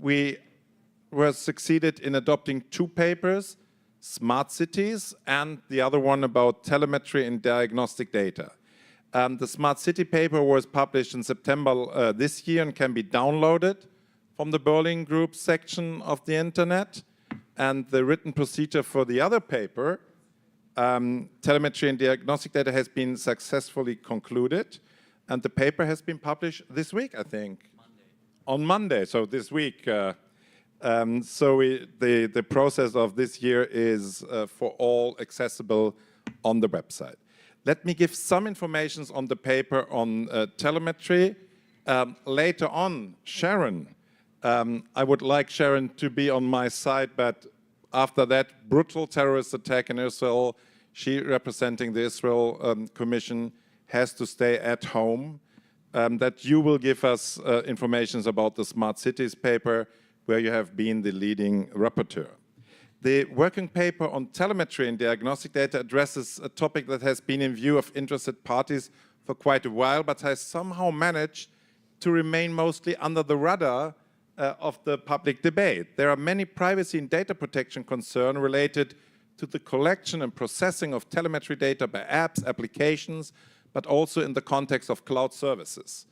we were succeeded in adopting 2 papers, Smart Cities and the other one about telemetry and diagnostic data. The Smart City paper was published in September this year and can be downloaded from the Berlin Group section of the internet. And the written procedure for the other paper, telemetry and diagnostic data, has been successfully concluded. And the paper has been published this week, I think. Monday. On Monday, so this week. The process of this year is for all accessible on the website. Let me give some information on the paper on telemetry. Later on, Sharon, I would like Sharon to be on my side, but after that brutal terrorist attack in Israel, she, representing the Israel Commission, has to stay at home. That you will give us information about the Smart Cities paper, where you have been the leading rapporteur. The working paper on telemetry and diagnostic data addresses a topic that has been in view of interested parties for quite a while, but has somehow managed to remain mostly under the radar of the public debate. There are many privacy and data protection concerns related to the collection and processing of telemetry data by apps, applications, but also in the context of cloud services.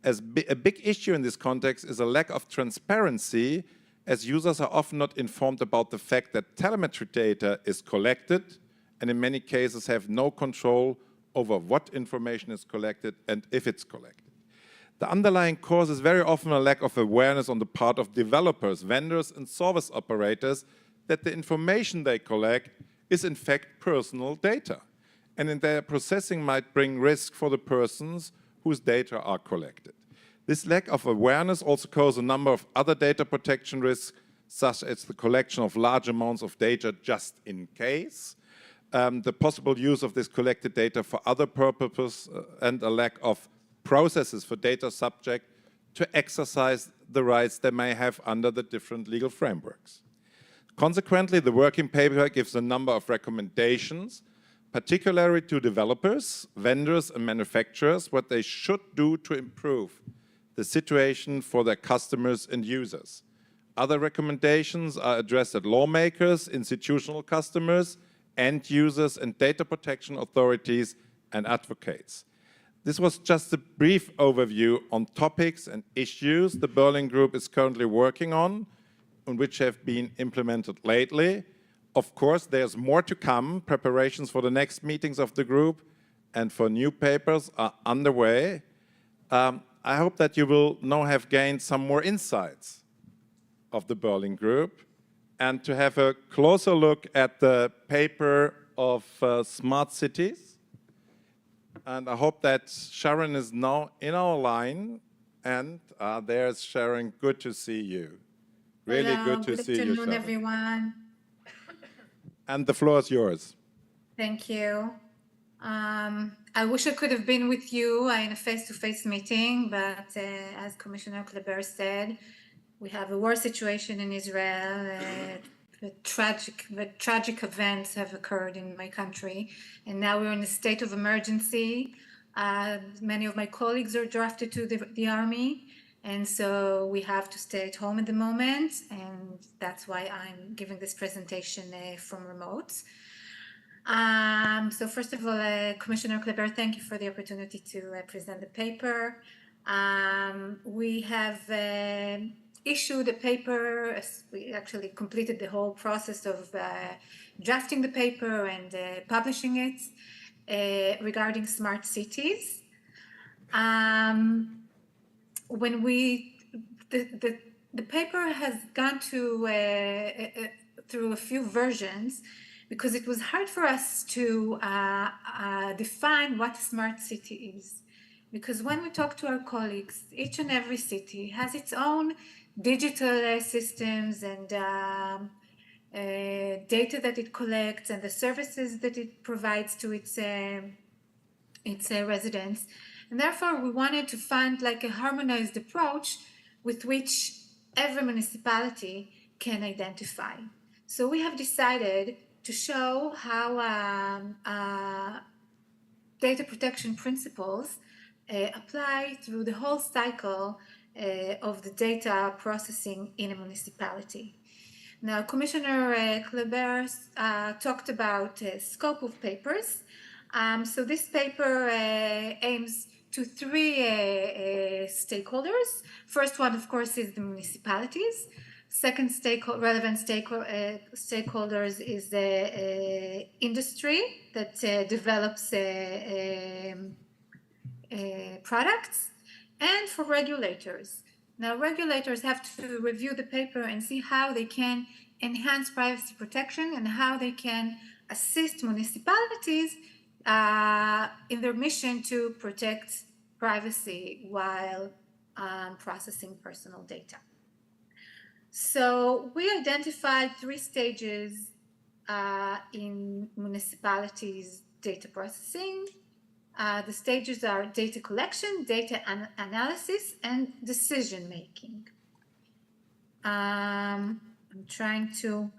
A big issue in this context is a lack of transparency, as users are often not informed about the fact that telemetry data is collected and in many cases have no control over what information is collected and if it's collected. The underlying cause is very often a lack of awareness on the part of developers, vendors and service operators that the information they collect is in fact personal data, and in their processing might bring risk for the persons whose data are collected. This lack of awareness also causes a number of other data protection risks, such as the collection of large amounts of data just in case, the possible use of this collected data for other purposes, and a lack of processes for data subject to exercise the rights they may have under the different legal frameworks. Consequently, the working paper gives a number of recommendations, particularly to developers, vendors and manufacturers, what they should do to improve the situation for their customers and users. Other recommendations are addressed at lawmakers, institutional customers, end users and data protection authorities and advocates. This was just a brief overview on topics and issues the Berlin Group is currently working on which have been implemented lately. Of course, there's more to come. Preparations for the next meetings of the group and for new papers are underway. I hope that you will now have gained some more insights of the Berlin Group and to have a closer look at the paper of Smart Cities. And I hope that Sharon is now in our line. And there's Sharon, good to see you. Really Hello, good to see you, Good Sharon. afternoon, everyone. And the floor is yours. Thank you. I wish I could have been with you in a face-to-face meeting, but as Commissioner Kleber said, we have a war situation in Israel. Tragic events have occurred in my country, and now we're in a state of emergency. Many of my colleagues are drafted to the army, and so we have to stay at home at the moment, and that's why I'm giving this presentation from remote. So first of all, Commissioner Kleber, thank you for the opportunity to present the paper. We have issued a paper. We actually completed the whole process of drafting the paper and publishing it regarding smart cities. When the paper has gone through a few versions, because it was hard for us to define what a smart city is. Because when we talk to our colleagues, each and every city has its own digital systems and data that it collects and the services that it provides to its residents. And therefore, we wanted to find like a harmonized approach with which every municipality can identify. So we have decided to show how data protection principles apply through the whole cycle of the data processing in a municipality. Now, Commissioner Kleber talked about scope of papers. So this paper aims to three stakeholders. First one, of course, is the municipalities. Second relevant stakeholders is the industry that develops products, and for regulators. Now, regulators have to review the paper and see how they can enhance privacy protection and how they can assist municipalities in their mission to protect privacy while processing personal data. So we identified three stages in municipalities' data processing. The stages are data collection, data analysis, and decision making. I'm trying to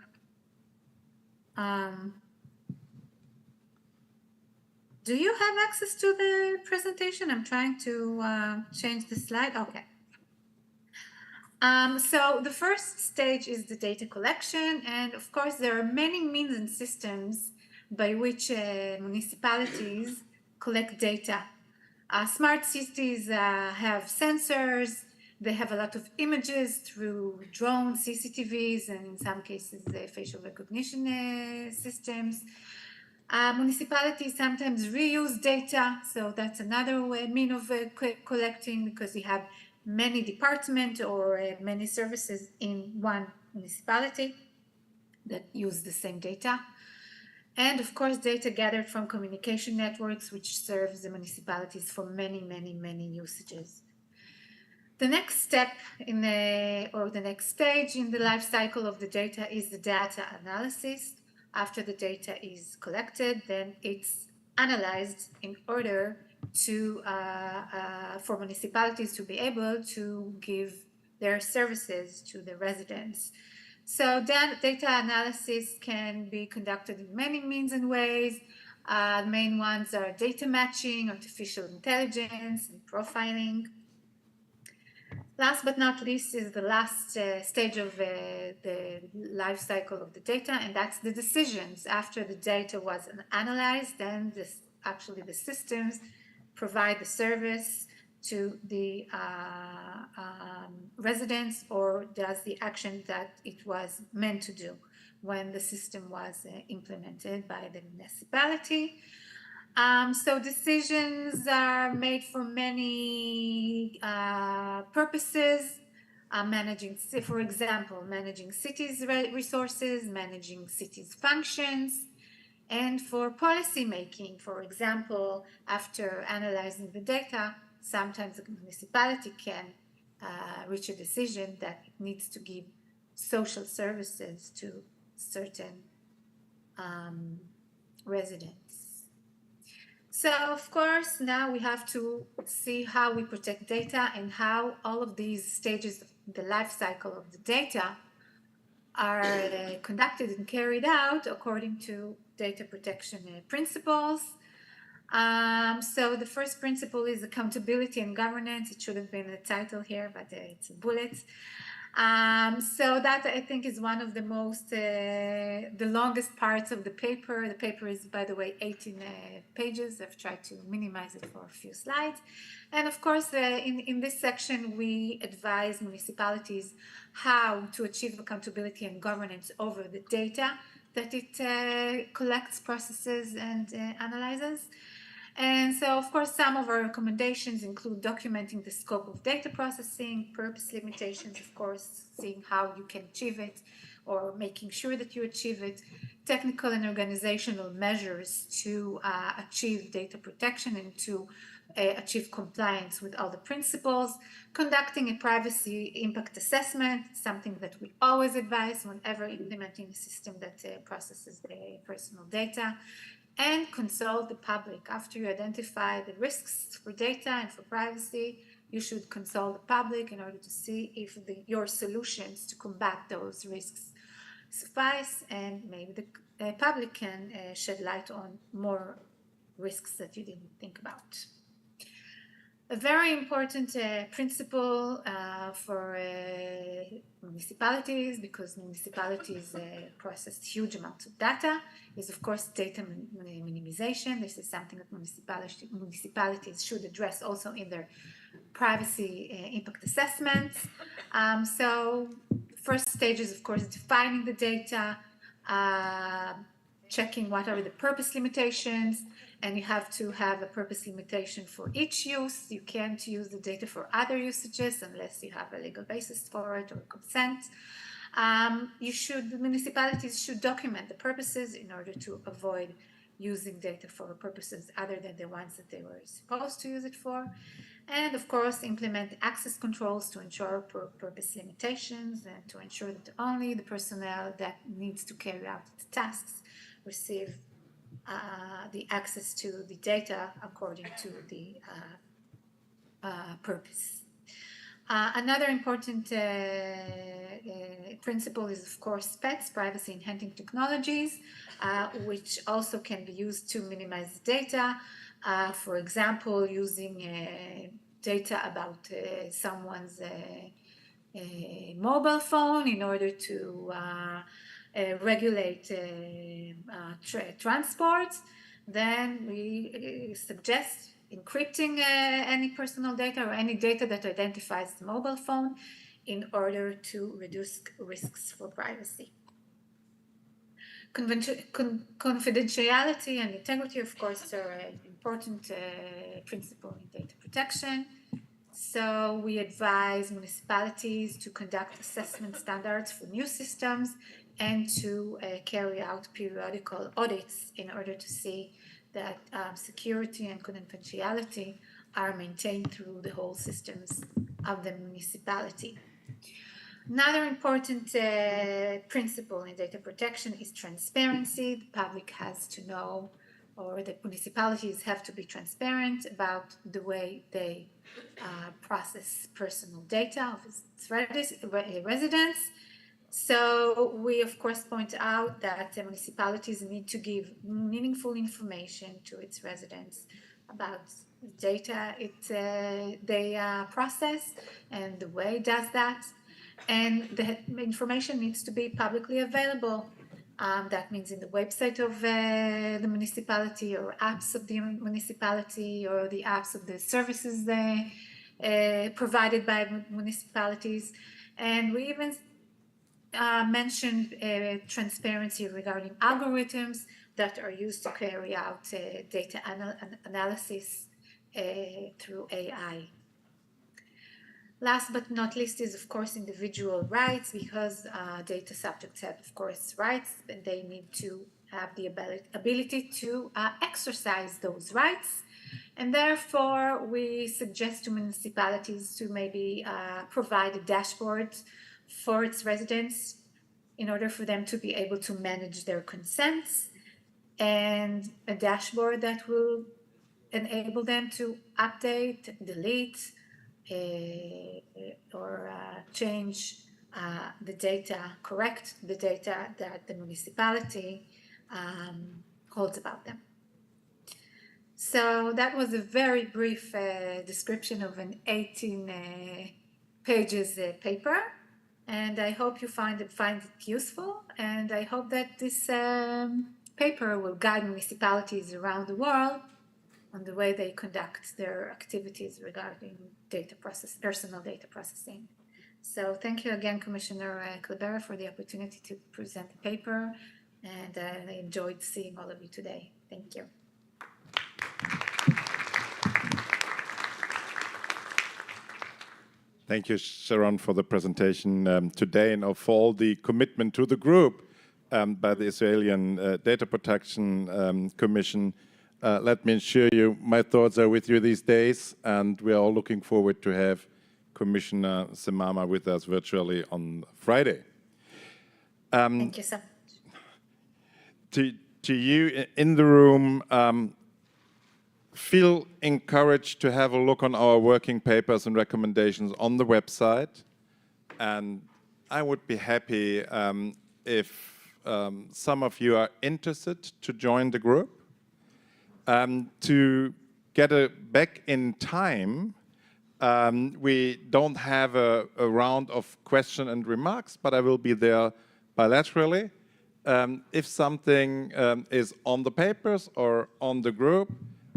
do you have access to the presentation? I'm trying to change the slide. Okay. So the first stage is the data collection, and of course there are many means and systems by which municipalities collect data. Smart cities have sensors. They have a lot of images through drones, CCTVs, and in some cases facial recognition systems. Municipalities sometimes reuse data, so that's another mean of collecting, because you have many departments or many services in one municipality that use the same data. And of course, data gathered from communication networks, which serves the municipalities for many, many, many usages. The next step or the next stage in the life cycle of the data is the data analysis. After the data is collected, then it's analyzed in order to for municipalities to be able to give their services to the residents. So data analysis can be conducted in many means and ways. The main ones are data matching, artificial intelligence, and profiling. Last but not least is the last stage of the life cycle of the data, and that's the decisions. After the data was analyzed, then actually the systems provide the service to the residents, or does the action that it was meant to do when the system was implemented by the municipality. So decisions are made for many purposes. For example, managing cities' resources, managing cities' functions, and for policy making. For example, after analyzing the data, sometimes the municipality can reach a decision that it needs to give social services to certain residents. So, of course, now we have to see how we protect data and how all of these stages of the life cycle of the data are conducted and carried out according to data protection principles. So the first principle is accountability and governance. It should have been a title here, but it's a bullet. So that, I think, is one of the most, the longest parts of the paper. The paper is, by the way, 18 pages. I've tried to minimize it for a few slides. And of course, in this section, we advise municipalities how to achieve accountability and governance over the data that it collects, processes, and analyzes. And so, of course, some of our recommendations include documenting the scope of data processing, purpose limitations, of course, seeing how you can achieve it or making sure that you achieve it, technical and organizational measures to achieve data protection and to achieve compliance with all the principles, conducting a privacy impact assessment, something that we always advise whenever implementing a system that processes the personal data, and consult the public. After you identify the risks for data and for privacy, you should consult the public in order to see if your solutions to combat those risks suffice, and maybe the public can shed light on more risks that you didn't think about. A very important principle for municipalities, because municipalities process huge amounts of data, is of course data minimization. This is something that municipalities should address also in their privacy impact assessments. So first stage is of course defining the data, checking what are the purpose limitations, and you have to have a purpose limitation for each use. You can't use the data for other usages unless you have a legal basis for it or consent. Municipalities should document the purposes in order to avoid using data for purposes other than the ones that they were supposed to use it for. And of course, implement access controls to ensure purpose limitations and to ensure that only the personnel that needs to carry out the tasks receive the access to the data according to the purpose. Another important principle is, of course, PETs, privacy-enhancing technologies, which also can be used to minimize data. For example, using data about someone's mobile phone in order to regulate transport. Then we suggest encrypting any personal data or any data that identifies the mobile phone in order to reduce risks for privacy. Confidentiality and integrity, of course, are an important principle in data protection. So we advise municipalities to conduct assessment standards for new systems and to carry out periodical audits in order to see that security and confidentiality are maintained through the whole systems of the municipality. Another important principle in data protection is transparency. The public has to know, or the municipalities have to be transparent about the way they process personal data of its residents. So we, of course, point out that the municipalities need to give meaningful information to its residents about the data they process and the way it does that. And the information needs to be publicly available. That means in the website of the municipality or apps of the municipality or the apps of the services provided by municipalities. And we even mentioned transparency regarding algorithms that are used to carry out data analysis through AI. Last but not least is, of course, individual rights, because data subjects have, of course, rights, and they need to have the ability to exercise those rights. And therefore, we suggest to municipalities to maybe provide a dashboard for its residents in order for them to be able to manage their consents, and a dashboard that will enable them to update, delete, or change the data, correct the data that the municipality holds about them. So that was a very brief description of an 18 pages paper, and I hope you find it useful, and I hope that this paper will guide municipalities around the world on the way they conduct their activities regarding personal data processing. So thank you again, Commissioner Klebera, for the opportunity to present the paper, and I enjoyed seeing all of you today. Thank you. Thank you, Sharon, for the presentation today and for all the commitment to the group by the Israeli Data Protection Commission. Let me assure you, my thoughts are with you these days, and we are all looking forward to have Commissioner Semama with us virtually on Friday. Thank you so much. To you in the room, feel encouraged to have a look on our working papers and recommendations on the website. And I would be happy if some of you are interested to join the group. To get back in time, We don't have a round of question and remarks, but I will be there bilaterally. If something is on the papers or on the group,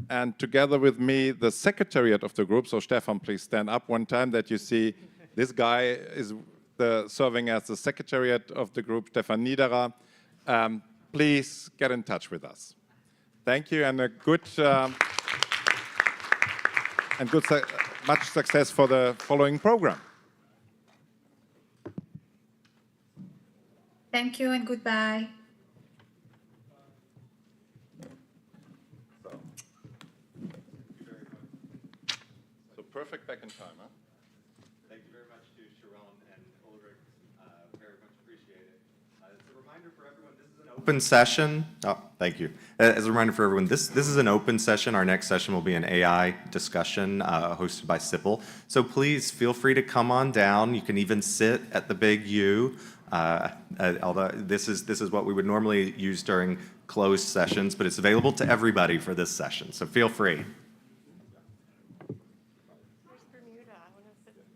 and together with me, the secretariat of the group, so Stefan, please stand up one time that you see this guy is serving as the secretariat of the group, Stefan Niederer. Please get in touch with us. Thank you, and much success for the following program. Thank you and goodbye. So perfect back in time, huh? Thank you very much to Sharon and Ulrich. Very much appreciate it. As a reminder for everyone, this is an open session. Oh, thank you. As a reminder for everyone, this is an open session. Our next session will be an AI discussion hosted by Sipple. So please feel free to come on down. You can even sit at the big U. Although this is what we would normally use during closed sessions, but it's available to everybody for this session. So feel free. Where's Bermuda? I want to sit with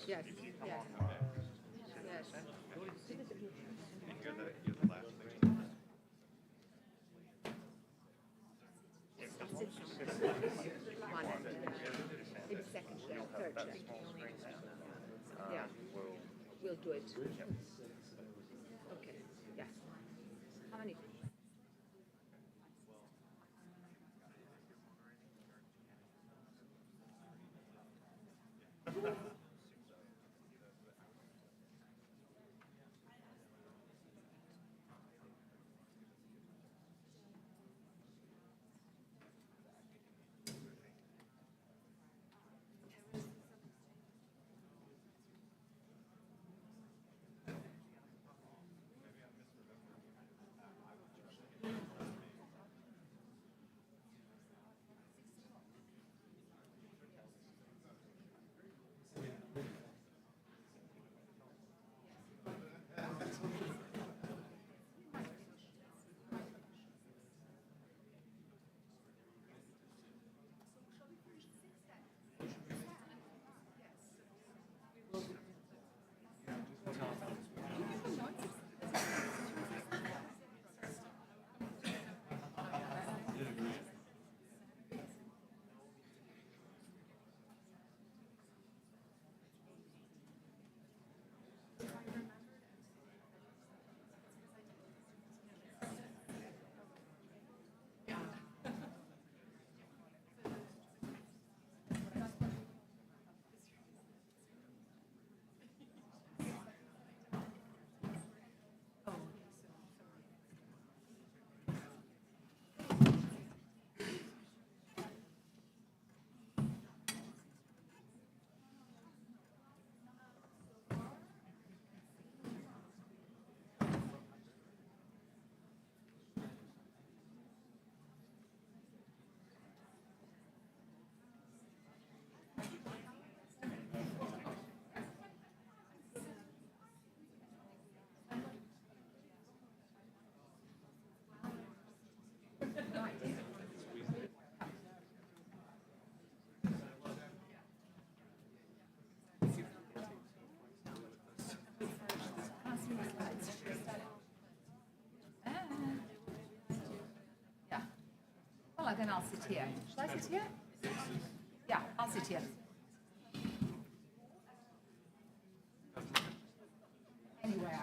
Yes, yes. Yes. One, maybe second check, third check. Yeah, we'll do it. Okay, yes. How many? Yeah. Well, then I'll sit here. Shall I sit here? Yeah, I'll sit here. Anyway.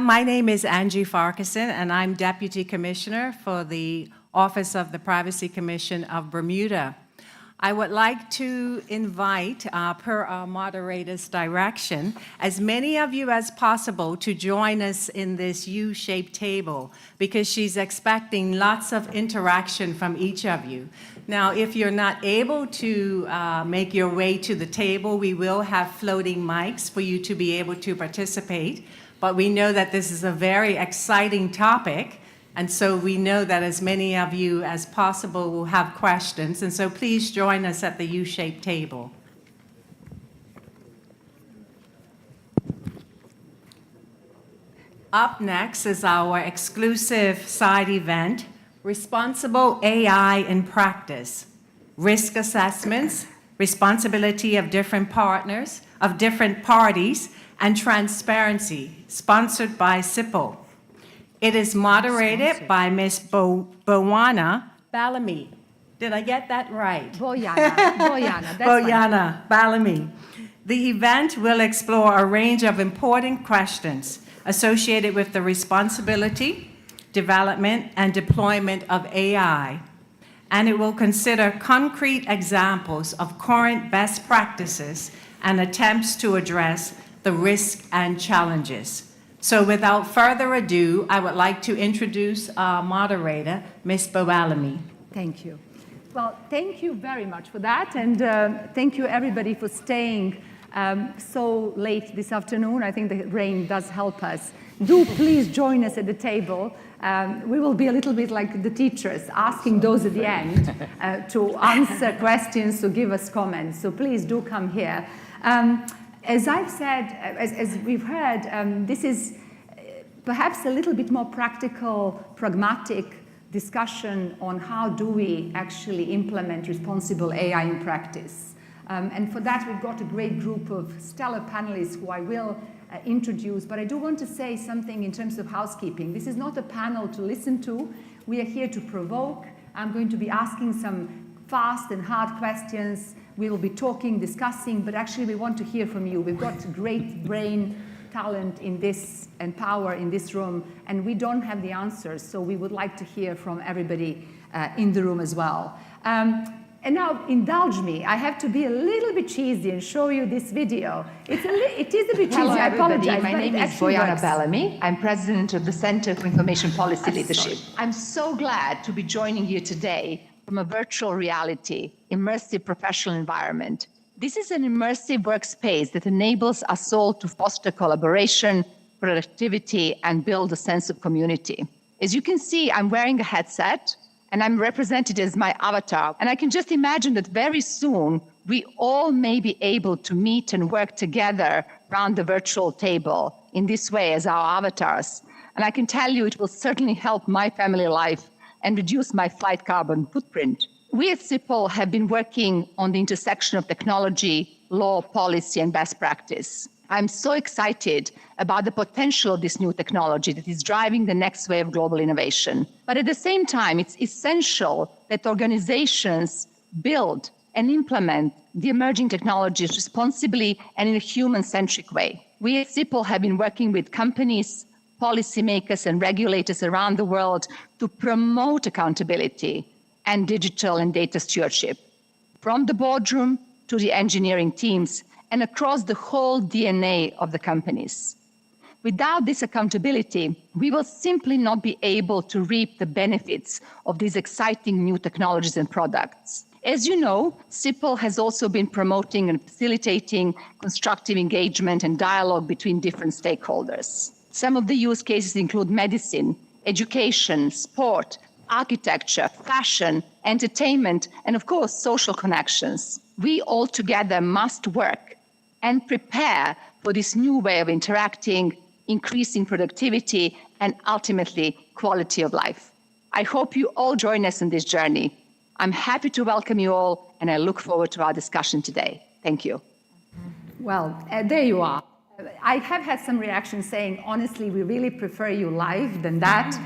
My name is Angie Farquharson, and I'm Deputy Commissioner for the Office of the Privacy Commission of Bermuda. I would like to invite, per our moderator's direction, as many of you as possible to join us in this U-shaped table, because she's expecting lots of interaction from each of you. Now, if you're not able to make your way to the table, we will have floating mics for you to be able to participate. But we know that this is a very exciting topic, and so we know that as many of you as possible will have questions, and so please join us at the U-shaped table. Up next is our exclusive side event, Responsible AI in Practice, Risk Assessments, Responsibility of Different Partners, of Different Parties, and Transparency, sponsored by SIPL. It is moderated by Ms. Bowana Ballamy. Did I get that right? Boyana, that's fine. Boyana Ballamy. The event will explore a range of important questions associated with the responsibility, development, and deployment of AI. And it will consider concrete examples of current best practices and attempts to address the risks and challenges. So without further ado, I would like to introduce our moderator, Ms. Ballamy. Thank you. Well, thank you very much for that, and thank you everybody for staying so late this afternoon. I think the rain does help us. Do please join us at the table. We will be a little bit like the teachers, asking those at the end to answer questions, to give us comments. So please do come here. As I've said, as we've heard, this is perhaps a little bit more practical, pragmatic discussion on how do we actually implement responsible AI in practice. And for that, we've got a great group of stellar panelists who I will introduce, but I do want to say something in terms of housekeeping. This is not a panel to listen to. We are here to provoke. I'm going to be asking some fast and hard questions. We will be talking, discussing, but actually we want to hear from you. We've got great brain talent in this and power in this room, and we don't have the answers, so we would like to hear from everybody in the room as well. And now, indulge me, I have to be a little bit cheesy and show you this video. It is a bit cheesy, Hello, I everybody. apologize. My name is Boyana Ballamy. I'm president of the Center for Information Policy Leadership. I'm so glad to be joining you today from a virtual reality, immersive professional environment. This is an immersive workspace that enables us all to foster collaboration, productivity, and build a sense of community. As you can see, I'm wearing a headset, and I'm represented as my avatar. And I can just imagine that very soon, we all may be able to meet and work together around the virtual table in this way as our avatars. And I can tell you it will certainly help my family life and reduce my flight carbon footprint. We at SIPL have been working on the intersection of technology, law, policy, and best practice. I'm so excited about the potential of this new technology that is driving the next wave of global innovation. But at the same time, it's essential that organizations build and implement the emerging technologies responsibly and in a human-centric way. We at SIPL have been working with companies, policymakers, and regulators around the world to promote accountability and digital and data stewardship, from the boardroom to the engineering teams and across the whole DNA of the companies. Without this accountability, we will simply not be able to reap the benefits of these exciting new technologies and products. As you know, SIPL has also been promoting and facilitating constructive engagement and dialogue between different stakeholders. Some of the use cases include medicine, education, sport, architecture, fashion, entertainment, and of course, social connections. We all together must work and prepare for this new way of interacting, increasing productivity, and ultimately quality of life. I hope you all join us in this journey. I'm happy to welcome you all, and I look forward to our discussion today. Thank you. Well, there you are. I have had some reactions saying, honestly, we really prefer you live than that.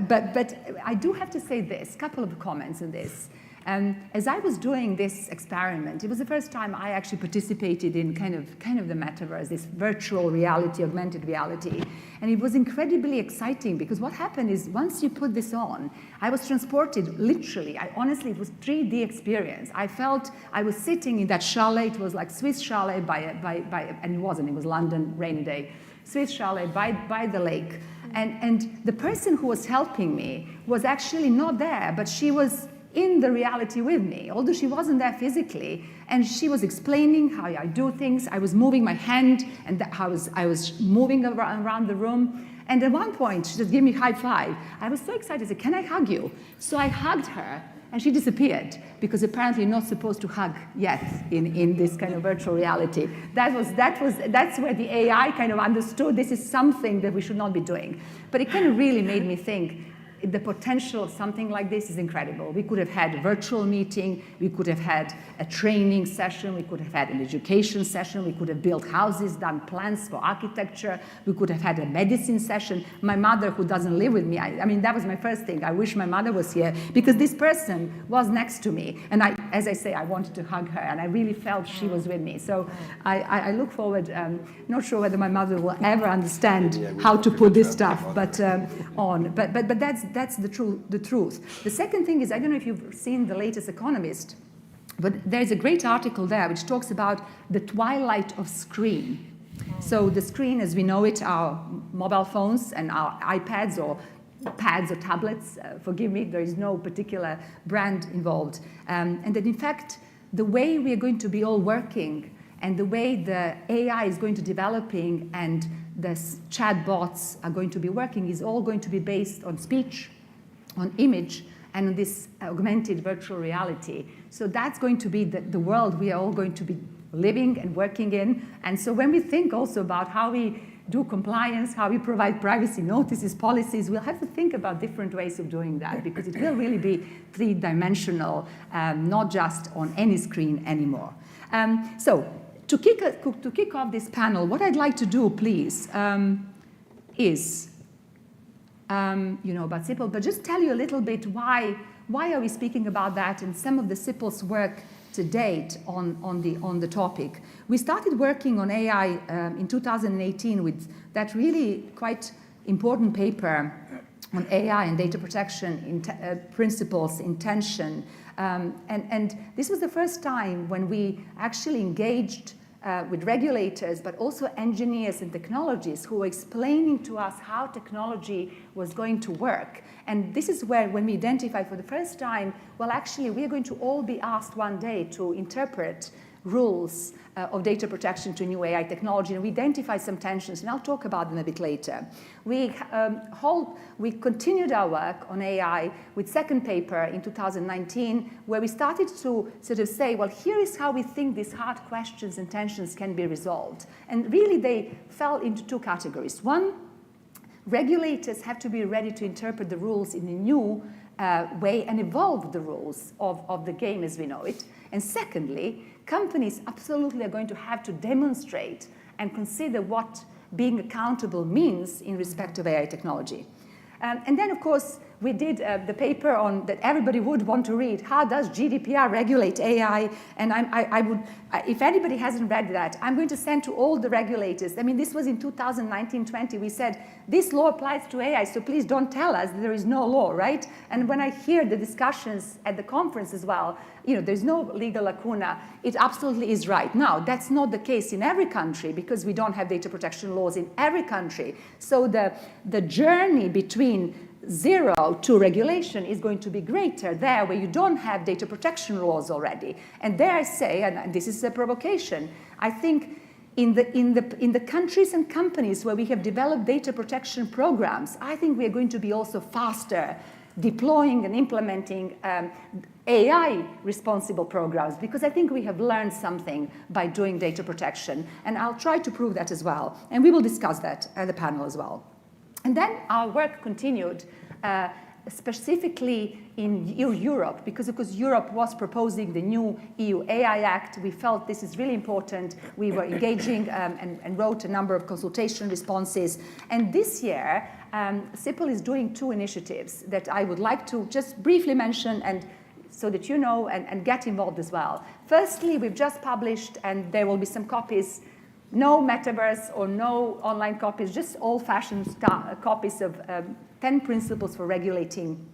But I do have to say this, couple of comments on this. And as I was doing this experiment, it was the first time I actually participated in kind of the metaverse, this virtual reality, augmented reality. And it was incredibly exciting because what happened is once you put this on, I was transported literally, honestly, it was 3D experience. I felt I was sitting in that chalet, it was like Swiss chalet and it was London, rainy day, Swiss chalet by the lake. And the person who was helping me was actually not there, but she was in the reality with me, although she wasn't there physically. And she was explaining how I do things. I was moving my hand, and I was moving around the room. And at one point, she just gave me a high five. I was so excited. I said, "Can I hug you?" So I hugged her, and she disappeared, because apparently you're not supposed to hug yet in this kind of virtual reality. That's where the AI kind of understood this is something that we should not be doing. But it kind of really made me think, the potential of something like this is incredible. We could have had a virtual meeting, we could have had a training session, we could have had an education session, we could have built houses, done plans for architecture, we could have had a medicine session. My mother, who doesn't live with me, I mean, that was my first thing. I wish my mother was here, because this person was next to me. And as I say, I wanted to hug her, and I really felt she was with me. So I look forward, not sure whether my mother will ever understand how to put this stuff on. But that's the truth. The second thing is, I don't know if you've seen the latest Economist, but there's a great article there which talks about the twilight of screen. So the screen, as we know it, our mobile phones and our iPads or pads or tablets, forgive me, there is no particular brand involved. And that in fact, the way we are going to be all working and the way the AI is going to developing and the chatbots are going to be working is all going to be based on speech, on image, and on this augmented virtual reality. So that's going to be the world we are all going to be living and working in. And so when we think also about how we do compliance, how we provide privacy notices, policies, we'll have to think about different ways of doing that, because it will really be three-dimensional, not just on any screen anymore. So to kick off this panel, what I'd like to do, please, is, you know about CIPL, but just tell you a little bit why are we speaking about that and some of the CIPL's work to date on the topic. We started working on AI in 2018 with that really quite important paper on AI and data protection principles, intention. And this was the first time when we actually engaged with regulators, but also engineers and technologists who were explaining to us how technology was going to work. And this is where, when we identified for the first time, well, actually, we are going to all be asked one day to interpret rules of data protection to new AI technology, and we identified some tensions, and I'll talk about them a bit later. We continued our work on AI with second paper in 2019, where we started to sort of say, well, here is how we think these hard questions and tensions can be resolved. And really, they fell into two categories. One, regulators have to be ready to interpret the rules in a new way and evolve the rules of the game as we know it. And secondly, companies absolutely are going to have to demonstrate and consider what being accountable means in respect of AI technology. And then, of course, we did the paper on that everybody would want to read. How does GDPR regulate AI? And I would, if anybody hasn't read that, I'm going to send to all the regulators. I mean, this was in 2019-20. We said, this law applies to AI, so please don't tell us there is no law, right? And when I hear the discussions at the conference as well, you know, there's no legal lacuna. It absolutely is right. Now, that's not the case in every country, because we don't have data protection laws in every country. So the journey between zero to regulation is going to be greater there where you don't have data protection laws already. And there I say, and this is a provocation, I think in the countries and companies where we have developed data protection programs, I think we are going to be also faster deploying and implementing AI responsible programs, because I think we have learned something by doing data protection. And I'll try to prove that as well. And we will discuss that at the panel as well. And then our work continued specifically in Europe, because of course Europe was proposing the new EU AI Act. We felt this is really important. We were engaging and wrote a number of consultation responses. And this year, CIPL is doing two initiatives that I would like to just briefly mention and so that you know and get involved as well. Firstly, we've just published, and there will be some copies, no metaverse or no online copies, just old-fashioned copies of 10 principles for regulating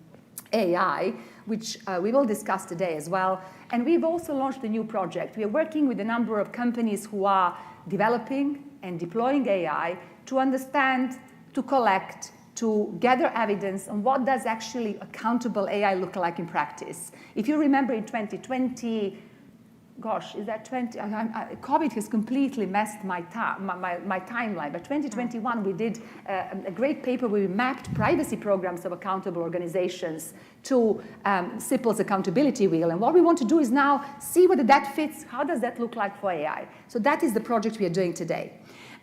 AI, which we will discuss today as well. And we've also launched a new project. We are working with a number of companies who are developing and deploying AI to understand, to collect, to gather evidence on what does actually accountable AI look like in practice. If you remember in 2020, gosh, is that 20? COVID has completely messed my timeline. But 2021, we did a great paper where we mapped privacy programs of accountable organizations to CIPL's accountability wheel. And what we want to do is now see whether that fits. How does that look like for AI? So that is the project we are doing today.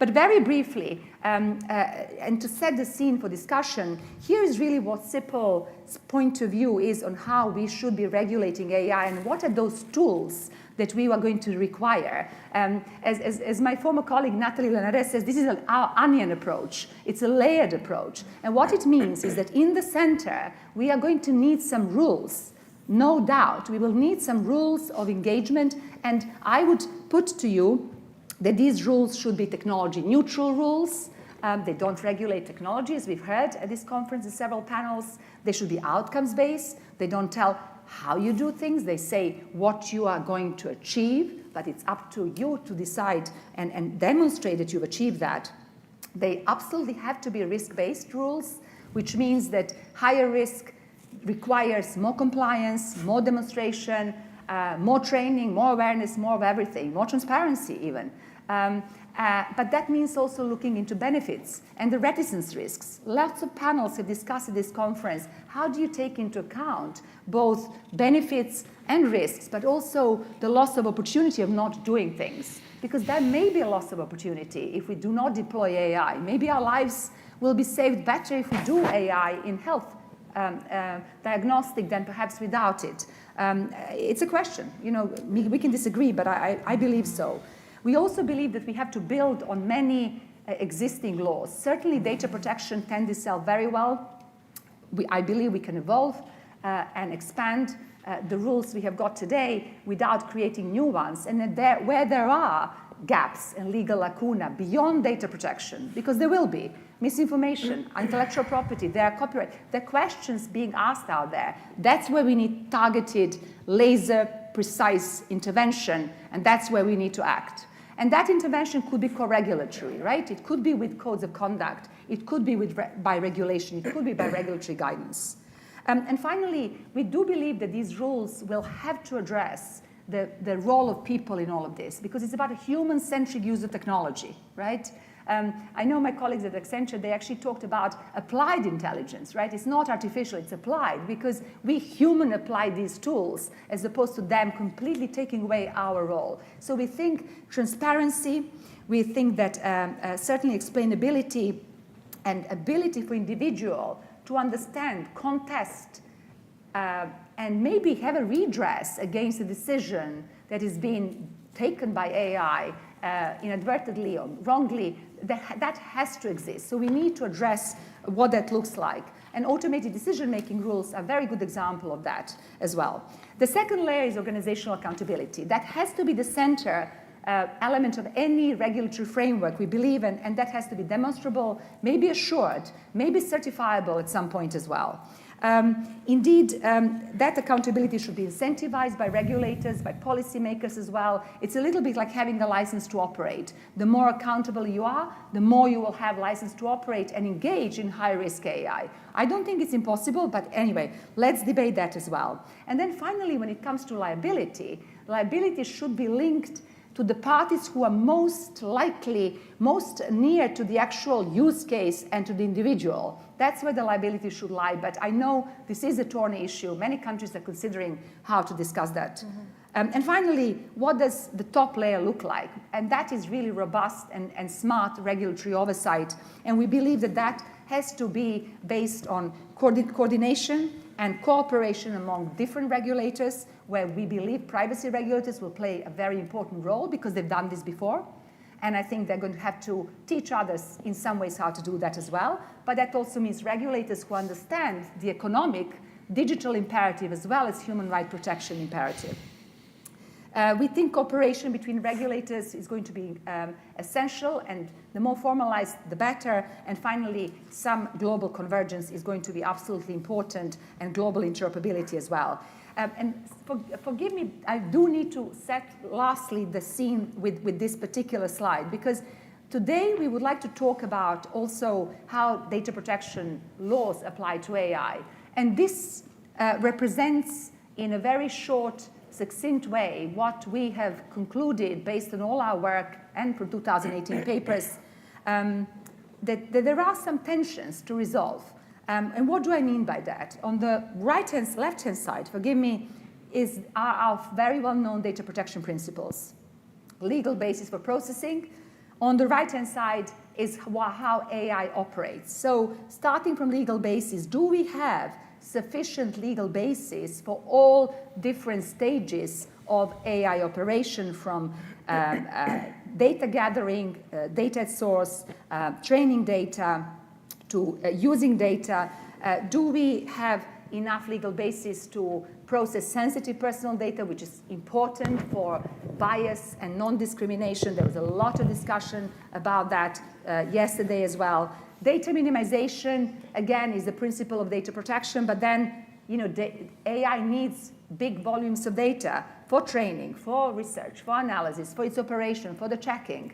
But very briefly, and to set the scene for discussion, here is really what CIPL's point of view is on how we should be regulating AI and what are those tools that we are going to require. As my former colleague Natalie Linares says, this is our onion approach. It's a layered approach. And what it means is that in the center, we are going to need some rules. No doubt, we will need some rules of engagement. And I would put to you that these rules should be technology-neutral rules. They don't regulate technology, as we've heard at this conference in several panels. They should be outcomes-based. They don't tell how you do things. They say what you are going to achieve, but it's up to you to decide and demonstrate that you've achieved that. They absolutely have to be risk-based rules, which means that higher risk requires more compliance, more demonstration, more training, more awareness, more of everything, more transparency even. But that means also looking into benefits and the reticence risks. Lots of panels have discussed at this conference, how do you take into account both benefits and risks, but also the loss of opportunity of not doing things? Because there may be a loss of opportunity if we do not deploy AI. Maybe our lives will be saved better if we do AI in health diagnostic than perhaps without it. It's a question. You know, we can disagree, but I believe so. We also believe that we have to build on many existing laws. Certainly, data protection tends itself very well. I believe we can evolve and expand the rules we have got today without creating new ones. And where there are gaps and legal lacuna beyond data protection, because there will be misinformation, intellectual property, there are copyright, there are questions being asked out there. That's where we need targeted, laser-precise intervention, and that's where we need to act. And that intervention could be co-regulatory, right? It could be with codes of conduct. It could be by regulation. It could be by regulatory guidance. And finally, we do believe that these rules will have to address the role of people in all of this, because it's about a human-centric use of technology, right? I know my colleagues at Accenture, they actually talked about applied intelligence, right? It's not artificial, it's applied, because we human apply these tools as opposed to them completely taking away our role. So we think transparency, we think that certainly explainability and ability for individual to understand, contest, and maybe have a redress against a decision that is being taken by AI inadvertently or wrongly, that has to exist. So we need to address what that looks like. And automated decision-making rules are a very good example of that as well. The second layer is organizational accountability. That has to be the center element of any regulatory framework, we believe, and that has to be demonstrable, maybe assured, maybe certifiable at some point as well. Indeed, that accountability should be incentivized by regulators, by policymakers as well. It's a little bit like having a license to operate. The more accountable you are, the more you will have license to operate and engage in high-risk AI. I don't think it's impossible, but anyway, let's debate that as well. And then finally, when it comes to liability, liability should be linked to the parties who are most likely, most near to the actual use case and to the individual. That's where the liability should lie. But I know this is a thorny issue. Many countries are considering how to discuss that. And finally, what does the top layer look like? And that is really robust and smart regulatory oversight. And we believe that that has to be based on coordination and cooperation among different regulators, where we believe privacy regulators will play a very important role because they've done this before. And I think they're going to have to teach others in some ways how to do that as well. But that also means regulators who understand the economic digital imperative as well as human right protection imperative. We think cooperation between regulators is going to be essential, and the more formalized, the better. And finally, some global convergence is going to be absolutely important, and global interoperability as well. And forgive me, I do need to set, lastly, the scene with this particular slide, because today we would like to talk about also how data protection laws apply to AI. And this represents, in a very short, succinct way, what we have concluded based on all our work and from 2018 papers, that there are some tensions to resolve. And what do I mean by that? On the left-hand side, forgive me, are our very well-known data protection principles, legal basis for processing. On the right-hand side is how AI operates. So starting from legal basis, do we have sufficient legal basis for all different stages of AI operation, from data gathering, data at source, training data, to using data? Do we have enough legal basis to process sensitive personal data, which is important for bias and non-discrimination? There was a lot of discussion about that yesterday as well. Data minimization, again, is the principle of data protection, but then, AI needs big volumes of data for training, for research, for analysis, for its operation, for the checking.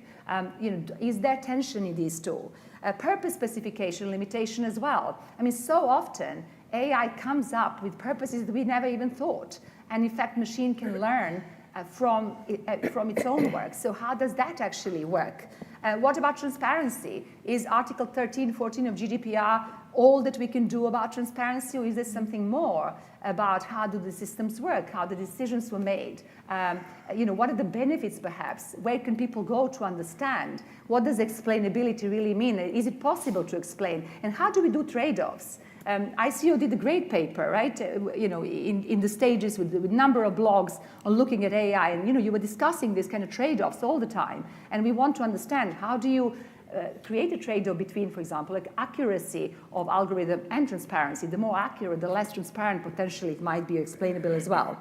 Is there tension in these two? Purpose specification limitation as well. I mean, so often AI comes up with purposes that we never even thought. And in fact, machine can learn from its own work. So how does that actually work? What about transparency? Is Article 13, 14 of GDPR all that we can do about transparency, or is there something more about how do the systems work, how the decisions were made? What are the benefits, perhaps? Where can people go to understand? What does explainability really mean? Is it possible to explain? And how do we do trade-offs? ICO did a great paper, right? In the stages with a number of blogs on looking at AI, and you were discussing this kind of trade-offs all the time. And we want to understand, how do you create a trade-off between, for example, like accuracy of algorithm and transparency? The more accurate, the less transparent potentially it might be explainable as well.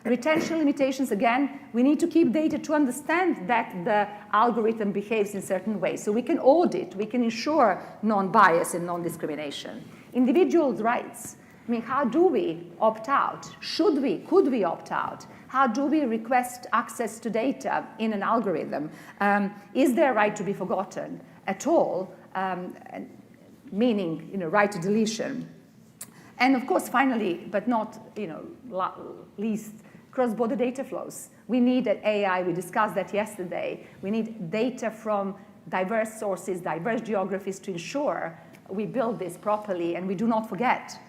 Retention limitations, again, we need to keep data to understand that the algorithm behaves in certain ways. So we can audit, we can ensure non-bias and non-discrimination. Individuals' rights. I mean, how do we opt out? Should we? Could we opt out? How do we request access to data in an algorithm? Is there a right to be forgotten at all? Meaning, right to deletion. And of course, finally, but not least, cross-border data flows. We need an AI, we discussed that yesterday. We need data from diverse sources, diverse geographies to ensure we build this properly and we do not forget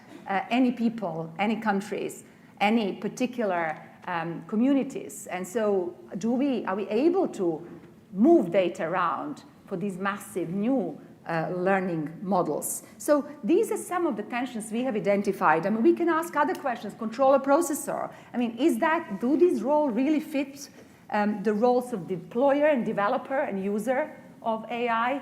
any people, any countries, any particular communities. And so are we able to move data around for these massive new learning models? So these are some of the tensions we have identified. I mean, we can ask other questions. Controller processor. I mean, do these roles really fit the roles of deployer and developer and user of AI?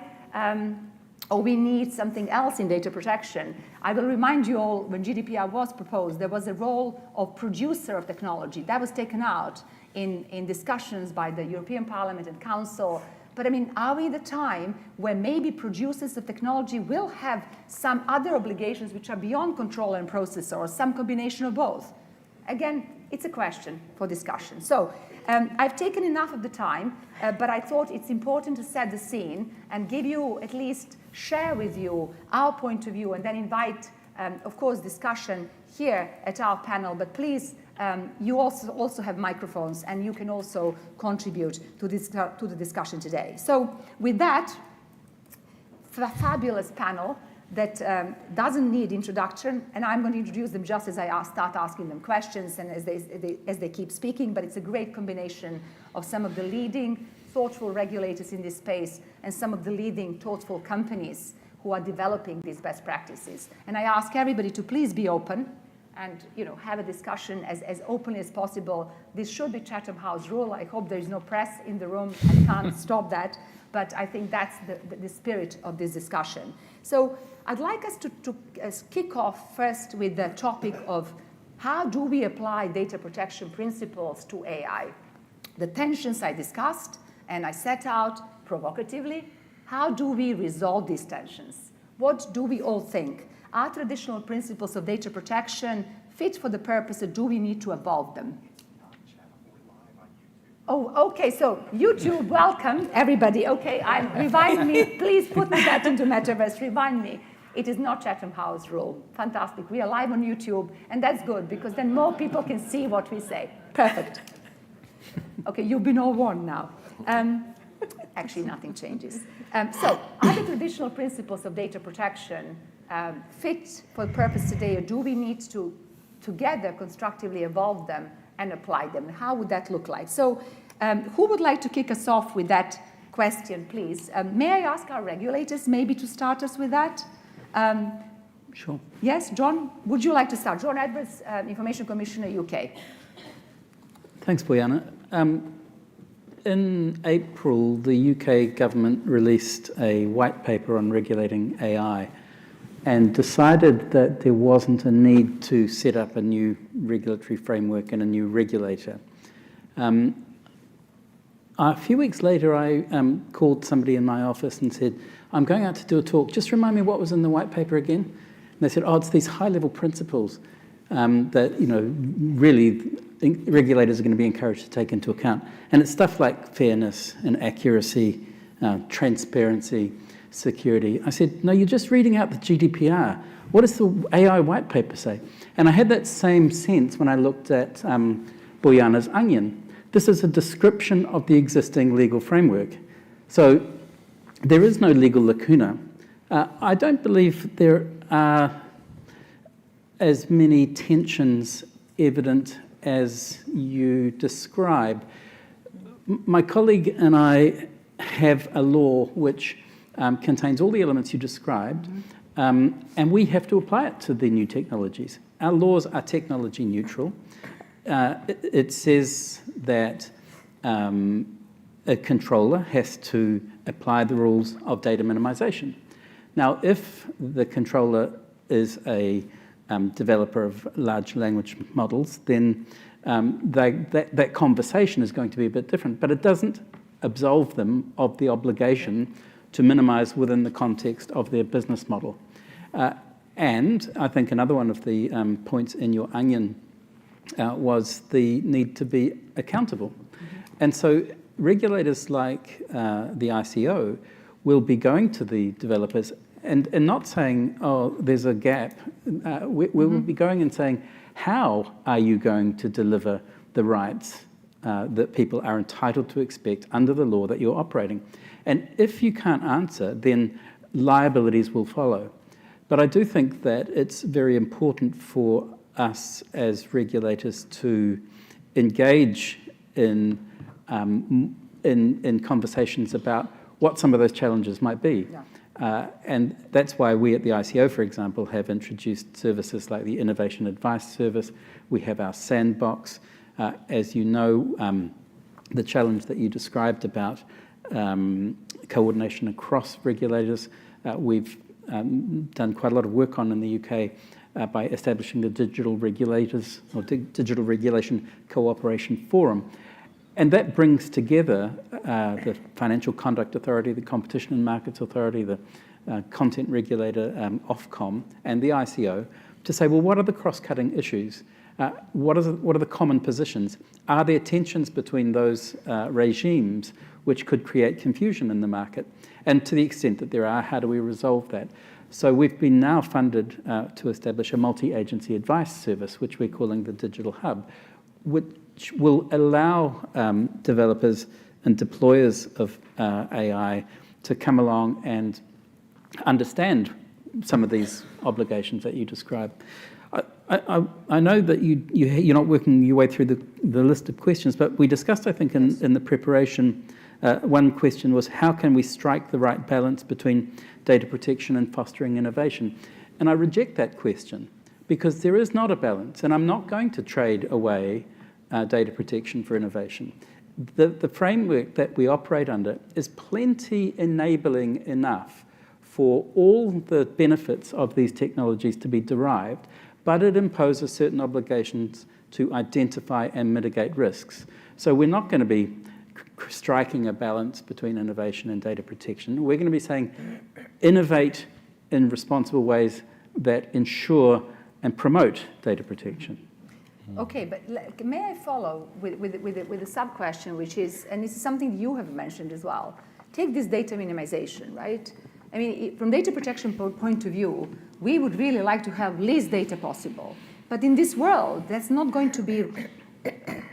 Or we need something else in data protection. I will remind you all, when GDPR was proposed, there was a role of producer of technology. That was taken out in discussions by the European Parliament and Council. But I mean, are we at a time where maybe producers of technology will have some other obligations which are beyond controller and processor, or some combination of both? Again, it's a question for discussion. So I've taken enough of the time, but I thought it's important to set the scene and give you, at least share with you our point of view, and then invite, of course, discussion here at our panel. But please, you also have microphones, and you can also contribute to the discussion today. So with that, fabulous panel that doesn't need introduction, and I'm going to introduce them just as I start asking them questions and as they keep speaking, but it's a great combination of some of the leading thoughtful regulators in this space and some of the leading thoughtful companies who are developing these best practices. And I ask everybody to please be open and have a discussion as openly as possible. This should be Chatham House rule. I hope there is no press in the room. I can't stop that. But I think that's the spirit of this discussion. So I'd like us to kick off first with the topic of how do we apply data protection principles to AI? The tensions I discussed, and I set out provocatively, how do we resolve these tensions? What do we all think? Are traditional principles of data protection fit for the purpose, or do we need to evolve them? Oh, okay, so YouTube, welcome, everybody. Okay, remind me, please put me back into Metaverse, remind me. It is not Chatham House rule. Fantastic, we are live on YouTube, and that's good, because then more people can see what we say. Perfect. Okay, you've been all warned now. Actually, nothing changes. So, are the traditional principles of data protection fit for the purpose today, or do we need to together constructively evolve them and apply them? How would that look like? So who would like to kick us off with that question, please? May I ask our regulators maybe to start us with that? Sure. Yes, John, would you like to start? John Edwards, Information Commissioner, UK. Thanks, Bojana. In April, the UK government released a white paper on regulating AI and decided that there wasn't a need to set up a new regulatory framework and a new regulator. A few weeks later, I called somebody in my office and said, I'm going out to do a talk. Just remind me what was in the white paper again? And they said, oh, it's these high-level principles that, really regulators are going to be encouraged to take into account. And it's stuff like fairness and accuracy, transparency, security. I said, no, you're just reading out the GDPR. What does the AI white paper say? And I had that same sense when I looked at Bojana's Onion. This is a description of the existing legal framework. So there is no legal lacuna. I don't believe there are as many tensions evident as you describe. My colleague and I have a law which contains all the elements you described, and we have to apply it to the new technologies. Our laws are technology neutral. It says that a controller has to apply the rules of data minimization. Now, if the controller is a developer of large language models, then that conversation is going to be a bit different, but it doesn't absolve them of the obligation to minimize within the context of their business model. And I think another one of the points in your Onion was the need to be accountable. And so regulators like the ICO will be going to the developers and not saying, oh, there's a gap. We will be going and saying, how are you going to deliver the rights that people are entitled to expect under the law that you're operating? And if you can't answer, then liabilities will follow. But I do think that it's very important for us as regulators to engage in conversations about what some of those challenges might be. Yeah. And that's why we at the ICO, for example, have introduced services like the Innovation Advice Service. We have our sandbox. As you know, the challenge that you described about coordination across regulators, we've done quite a lot of work on in the UK by establishing the Digital Regulators or Digital Regulation Cooperation Forum. And that brings together the Financial Conduct Authority, the Competition and Markets Authority, the content regulator, Ofcom, and the ICO to say, well, what are the cross-cutting issues? What are the common positions? Are there tensions between those regimes which could create confusion in the market? And to the extent that there are, how do we resolve that? So we've been now funded to establish a multi-agency advice service, which we're calling the Digital Hub, which will allow developers and deployers of AI to come along and understand some of these obligations that you described. I know that you're not working your way through the list of questions, but we discussed, I think, in the preparation, one question was, how can we strike the right balance between data protection and fostering innovation? And I reject that question, because there is not a balance, and I'm not going to trade away data protection for innovation. The framework that we operate under is plenty enabling enough for all the benefits of these technologies to be derived, but it imposes certain obligations to identify and mitigate risks. So we're not going to be striking a balance between innovation and data protection. We're going to be saying innovate in responsible ways that ensure and promote data protection. Okay, but may I follow with a sub-question, which is, and this is something you have mentioned as well, take this data minimization, right? I mean, from data protection point of view, we would really like to have least data possible. But in this world, that's not going to be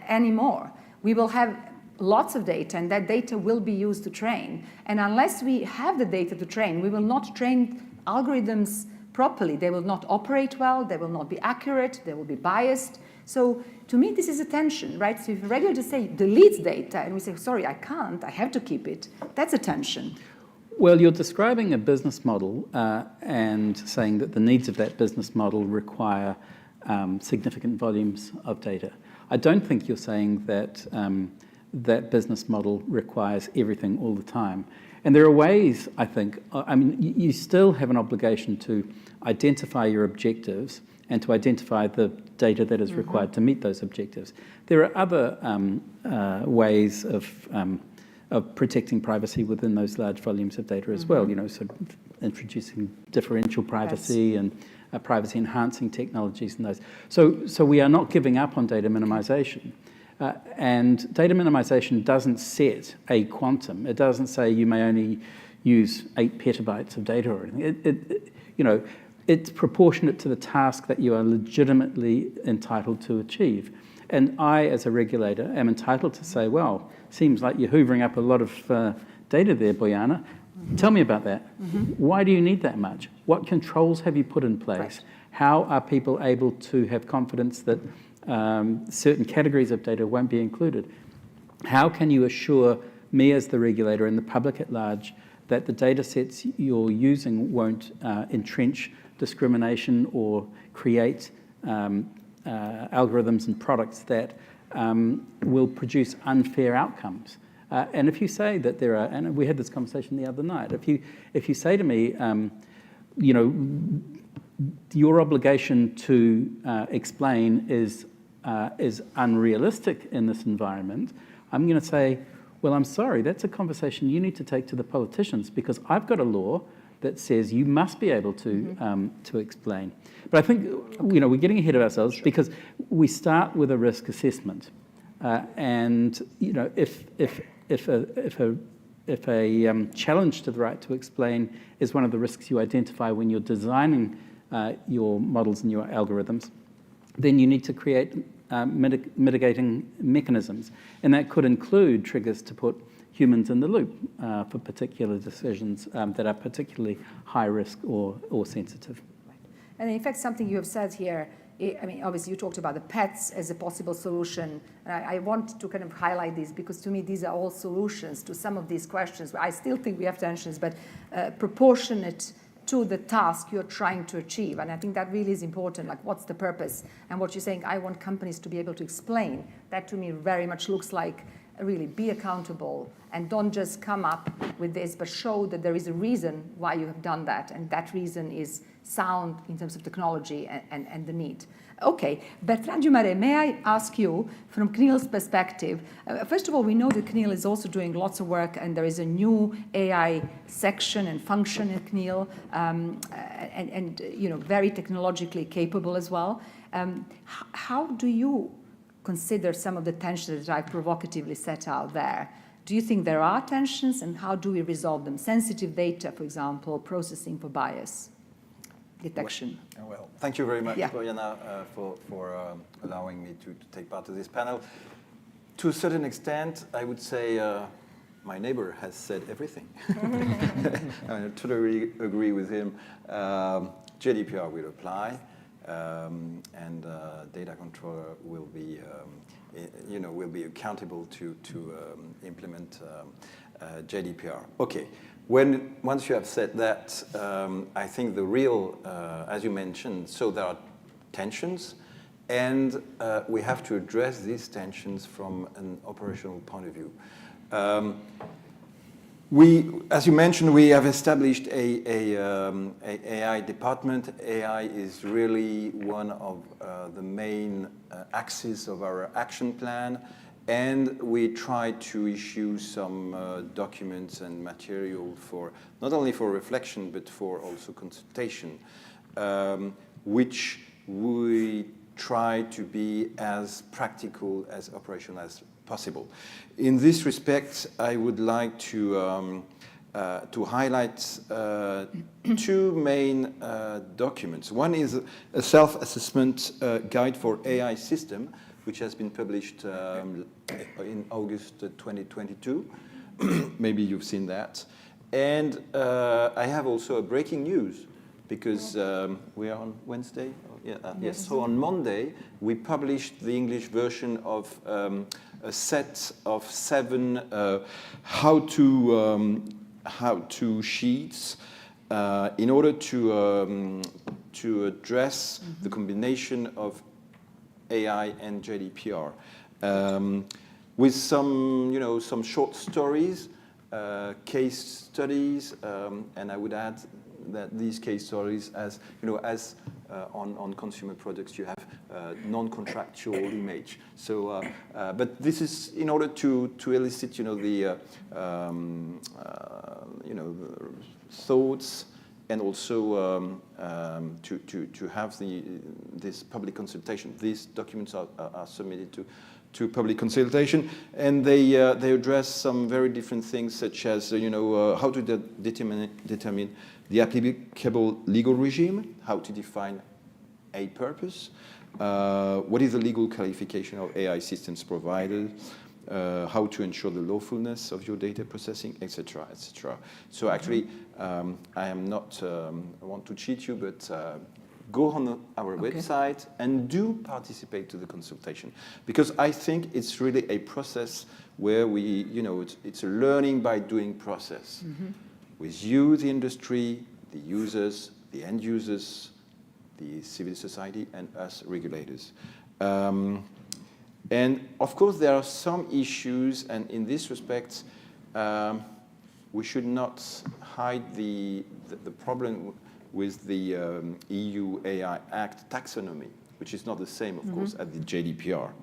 anymore. We will have lots of data, and that data will be used to train. And unless we have the data to train, we will not train algorithms properly. They will not operate well, they will not be accurate, they will be biased. So to me, this is a tension, right? So if a regulator say deletes data, and we say, sorry, I can't, I have to keep it, that's a tension. Well, you're describing a business model and saying that the needs of that business model require significant volumes of data. I don't think you're saying that that business model requires everything all the time. And there are ways, I think, I mean, you still have an obligation to identify your objectives and to identify the data that is required to meet those objectives. There are other ways of protecting privacy within those large volumes of data as well, you know, sort of introducing differential privacy and privacy-enhancing technologies and those. So we are not giving up on data minimization. And data minimization doesn't set a quantum. It doesn't say you may only use 8 petabytes of data or anything. You know, it's proportionate to the task that you are legitimately entitled to achieve. And I, as a regulator, am entitled to say, well, seems like you're hoovering up a lot of data there, Bojana. Tell me about that. Why do you need that much? What controls have you put in place? Right. How are people able to have confidence that certain categories of data won't be included? How can you assure me as the regulator and the public at large that the data sets you're using won't entrench discrimination or create algorithms and products that will produce unfair outcomes? And if you say that there are, and we had this conversation the other night, if you say to me, you know, your obligation to explain is unrealistic in this environment, I'm going to say, well, I'm sorry, that's a conversation you need to take to the politicians, because I've got a law that says you must be able to explain. But I think you know, we're getting ahead of ourselves because we start with a risk assessment, and you know, if a challenge to the right to explain is one of the risks you identify when you're designing your models and your algorithms, then you need to create mitigating mechanisms, and that could include triggers to put humans in the loop for particular decisions that are particularly high risk or sensitive. Right. And in fact, something you have said here, I mean, obviously you talked about the pets as a possible solution. And I want to kind of highlight this because to me, these are all solutions to some of these questions. I still think we have tensions, but proportionate to the task you're trying to achieve. And I think that really is important, like what's the purpose? And what you're saying, I want companies to be able to explain. That to me very much looks like really be accountable and don't just come up with this, but show that there is a reason why you have done that. And that reason is sound in terms of technology and the need. Okay, Bertrand Dumaret, may I ask you, from CNIL's perspective, first of all, we know that CNIL is also doing lots of work, and there is a new AI section and function in CNIL, and you know, very technologically capable as well. How do you consider some of the tensions that I've provocatively set out there? Do you think there are tensions, and how do we resolve them? Sensitive data, for example, processing for bias detection. Well, thank you very much, Yeah. Bojana, for allowing me to take part in this panel. To a certain extent, I would say my neighbor has said everything. I totally agree with him. GDPR will apply, and data controller will be, will be accountable to implement GDPR. Okay. Once you have said that, I think the real, as you mentioned, so there are tensions, and we have to address these tensions from an operational point of view. As you mentioned, we have established a AI department. AI is really one of the main axes of our action plan, and we try to issue some documents and material for not only for reflection but for also consultation, which we try to be as practical, as operational as possible. In this respect, I would like to highlight two main documents. One is a self-assessment guide for AI system, which has been published in August 2022. Maybe you've seen that. And I have also a breaking news, because we are on Wednesday. Yes. So on Monday, we published the English version of a set of 7 how-to sheets in order to address the combination of AI and GDPR, with some short stories, case studies, and I would add that these case stories, as on consumer products, you have non-contractual image. So, but this is in order to elicit, the thoughts, and also to have this public consultation. These documents are submitted to public consultation, and they address some very different things, such as how to determine the applicable legal regime, how to define a purpose, what is the legal qualification of AI systems provided, how to ensure the lawfulness of your data processing, etc., etc. So actually, I want to cheat you, but go on our website and do participate to the consultation, because I think it's really a process where it's a learning by doing process. With you, the industry, the users, the end users, the civil society, and us regulators. And of course, there are some issues, and in this respect, we should not hide the problem with the EU AI Act taxonomy, which is not the same, of course, as the GDPR.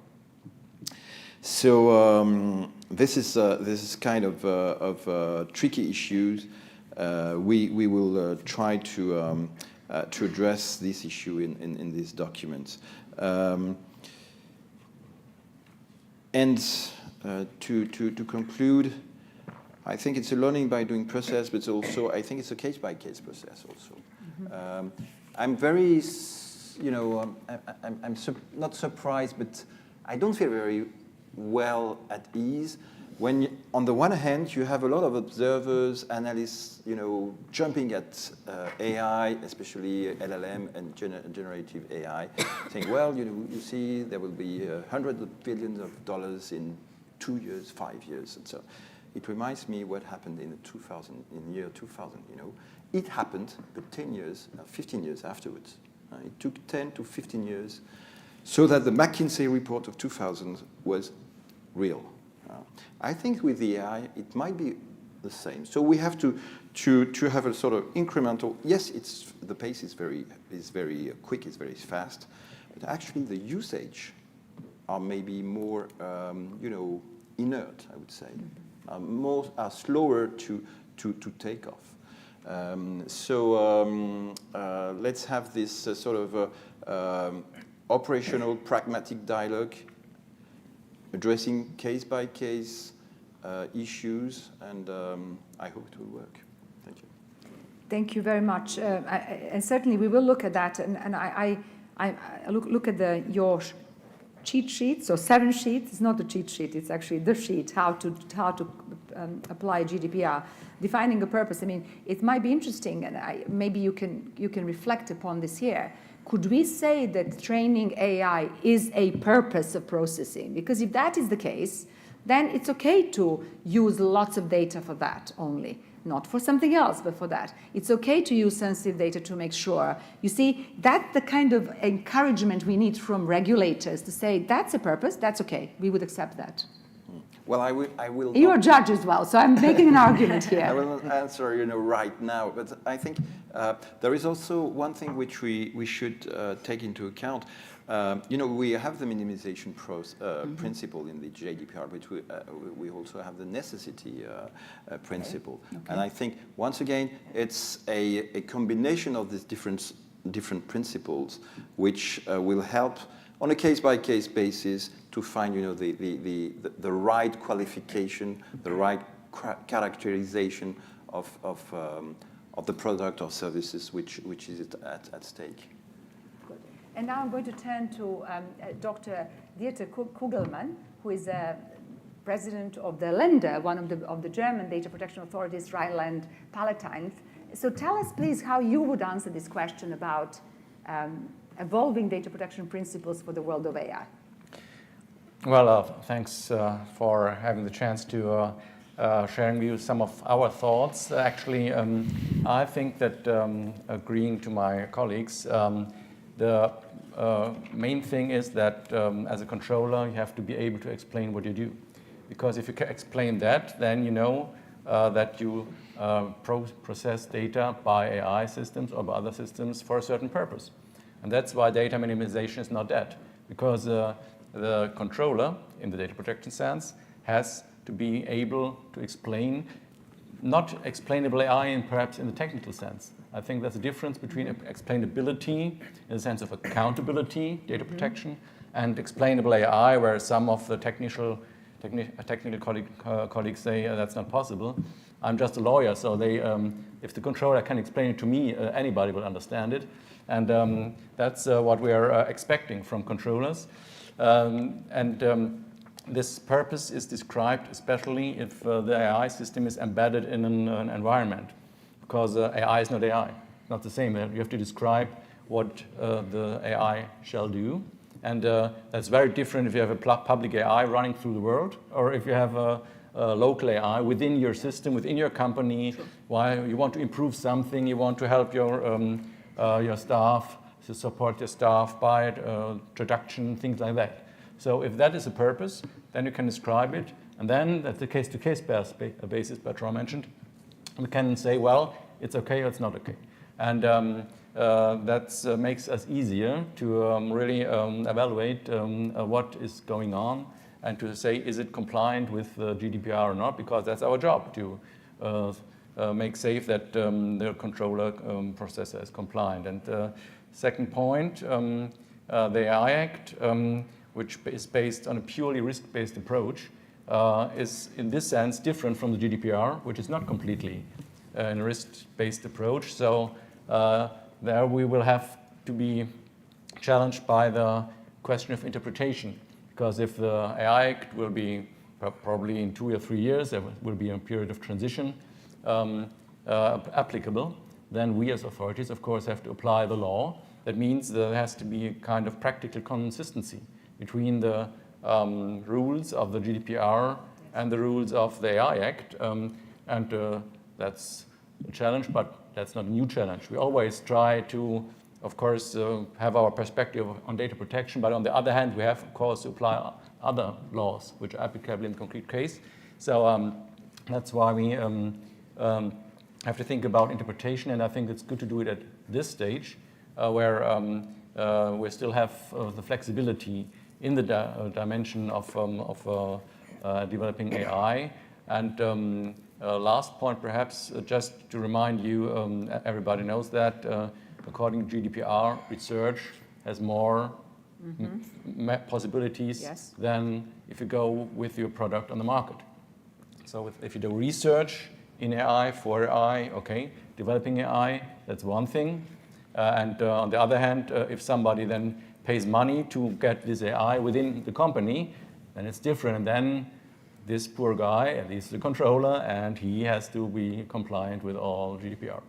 So this is kind of tricky issues. We will try to address this issue in these documents. And to conclude, I think it's a learning by doing process, but also I think it's a case-by-case process also. I'm very, I'm not surprised, but I don't feel very well at ease when, on the one hand, you have a lot of observers, analysts, jumping at AI, especially LLM and generative AI, saying, well, you see, there will be hundreds of billions of dollars in 2 years, 5 years, and so. It reminds me what happened in the year 2000. It happened, but 15 years afterwards. It took 10 to 15 years, so that the McKinsey report of 2000 was real. I think with the AI, it might be the same. So we have to have a sort of incremental. Yes, the pace is very quick, it's very fast, but actually the usage are maybe more inert, I would say. Are slower to take off. Let's have this sort of operational, pragmatic dialogue, addressing case-by-case issues, and I hope it will work. Thank you. Thank you very much. And certainly we will look at that, and I look at your cheat sheet, so 7 sheets. It's not a cheat sheet, it's actually the sheet, how to apply GDPR, defining a purpose. I mean, it might be interesting, and maybe you can reflect upon this here. Could we say that training AI is a purpose of processing? Because if that is the case, then it's okay to use lots of data for that only. Not for something else, but for that. It's okay to use sensitive data to make sure. You see, that's the kind of encouragement we need from regulators to say, that's a purpose, that's okay, we would accept that. Well, I will. You're a not- judge as well, so I'm making an argument I here. will not answer, right now. But I think there is also one thing which we should take into account. We have the minimization principle in the GDPR, but we also have the necessity principle. Okay. And I think, once again, it's a combination of these different principles which will help on a case-by-case basis to find the right qualification, the right characterization of the product or services which is at stake. Good. And now I'm going to turn to Dr. Dieter Kugelmann, who is president of the Länder, one of the German data protection authorities, Rhineland-Palatinate. So tell us, please, how you would answer this question about evolving data protection principles for the world of AI. Well, thanks for having the chance to sharing with you some of our thoughts. Actually, I think that agreeing to my colleagues, the main thing is that as a controller, you have to be able to explain what you do. Because if you can explain that, then you know that you process data by AI systems or by other systems for a certain purpose. And that's why data minimization is not dead. Because the controller, in the data protection sense, has to be able to explain, not explainable AI and perhaps in the technical sense. I think there's a difference between explainability in the sense of accountability, data protection, and explainable AI, where some of the technical colleagues say that's not possible. I'm just a lawyer, so if the controller can explain it to me, anybody will understand it. And that's what we are expecting from controllers. This purpose is described especially if the AI system is embedded in an environment, because AI is not AI, not the same. You have to describe what the AI shall do. And that's very different if you have a public AI running through the world, or if you have a local AI within your system, within your company. Sure. Why you want to improve something, you want to help your staff, to support your staff by introduction, things like that. So if that is a purpose, then you can describe it. And then that's the case-to-case basis Bertrand mentioned. We can say, well, it's okay or it's not okay. And that makes us easier to really evaluate what is going on and to say, is it compliant with GDPR or not? Because that's our job, to make safe that the controller processor is compliant. And second point, the AI Act, which is based on a purely risk-based approach, is in this sense different from the GDPR, which is not completely a risk-based approach. So there we will have to be challenged by the question of interpretation, because if the AI Act will be probably in 2 or 3 years, there will be a period of transition applicable, then we as authorities, of course, have to apply the law. That means there has to be a kind of practical consistency between the rules of the GDPR and the rules of the AI Act. That's a challenge, but that's not a new challenge. We always try to, of course, have our perspective on data protection, but on the other hand, we have, of course, to apply other laws which are applicable in the concrete case. So that's why we have to think about interpretation, and I think it's good to do it at this stage, where we still have the flexibility in the dimension of developing AI. And last point, perhaps, just to remind you, everybody knows that according to GDPR, research has more possibilities Yes. than if you go with your product on the market. So if you do research in AI, for AI, okay, developing AI, that's one thing. And on the other hand, if somebody then pays money to get this AI within the company, then it's different. And then this poor guy, and he's the controller, and he has to be compliant with all GDPR.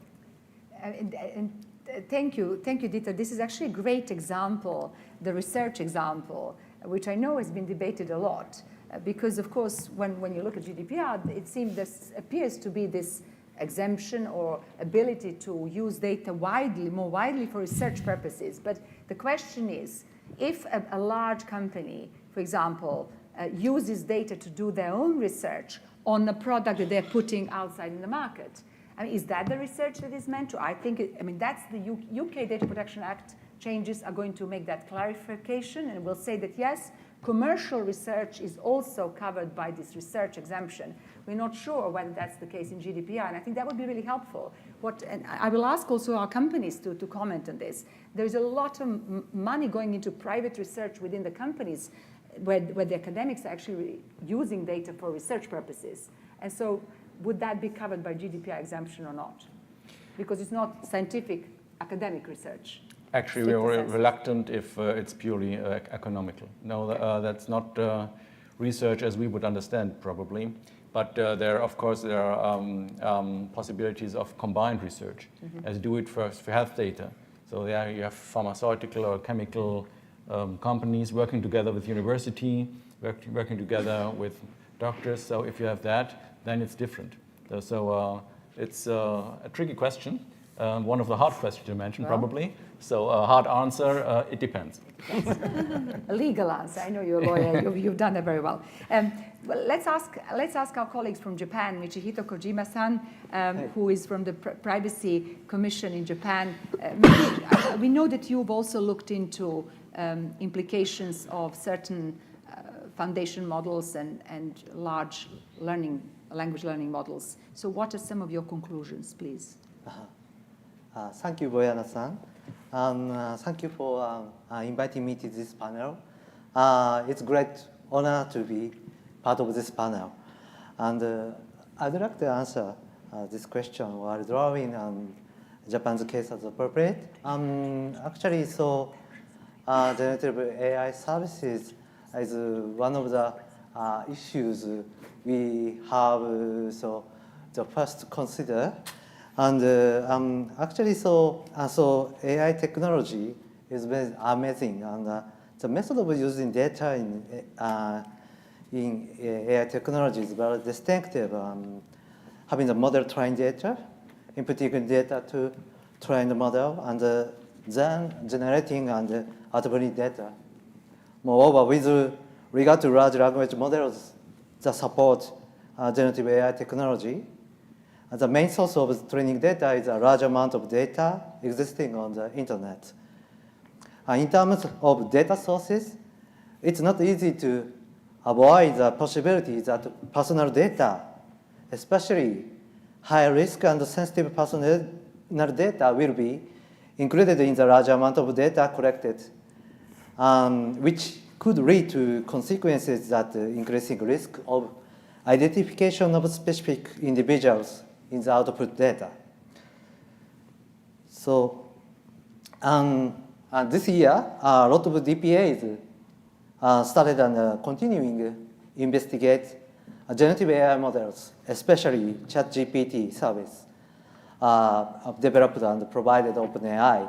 Thank you, Dieter. This is actually a great example, the research example, which I know has been debated a lot. Because, of course, when you look at GDPR, it seems there appears to be this exemption or ability to use data more widely for research purposes. But the question is, if a large company, for example, uses data to do their own research on a product that they're putting outside in the market. I mean, is that the research that is meant to? I think, that's the UK Data Protection Act changes are going to make that clarification and will say that, yes, commercial research is also covered by this research exemption. We're not sure whether that's the case in GDPR, and I think that would be really helpful. And I will ask also our companies to comment on this. There's a lot of money going into private research within the companies where the academics are actually using data for research purposes. And so would that be covered by GDPR exemption or not? Because it's not scientific academic research. Actually, we are reluctant if it's purely economical. No, that's not research as we would understand, probably. But there are possibilities of combined research, as do it first for health data. So there you have pharmaceutical or chemical companies working together with university, working together with doctors. So if you have that, then it's different. So it's a tricky question. One of the hard questions you mentioned, probably. So a hard answer, it depends. Yes. A legal answer. I know you're a lawyer. You've done that very well. Well, let's ask our colleagues from Japan, Michihito Kojima-san, who is from the Privacy Commission in Japan. We know that you've also looked into implications of certain foundation models and large language learning models. So what are some of your conclusions, please? Thank you, Boyana-san. Thank you for inviting me to this panel. It's a great honor to be part of this panel. And I'd like to answer this question while drawing Japan's case as appropriate. Actually, so generative AI services is one of the issues we have the first to consider. And actually, so AI technology is very amazing, and the method of using data in AI technology is very distinctive. Having the model trained data, inputting data to train the model, and then generating and outputting data. Moreover, with regard to large language models that support generative AI technology, the main source of training data is a large amount of data existing on the internet. In terms of data sources, it's not easy to avoid the possibility that personal data, especially high risk and sensitive personal data, will be included in the large amount of data collected, which could lead to consequences that increasing risk of identification of specific individuals in the output data. So, and this year, a lot of DPAs started and continuing investigate generative AI models, especially ChatGPT service developed and provided OpenAI.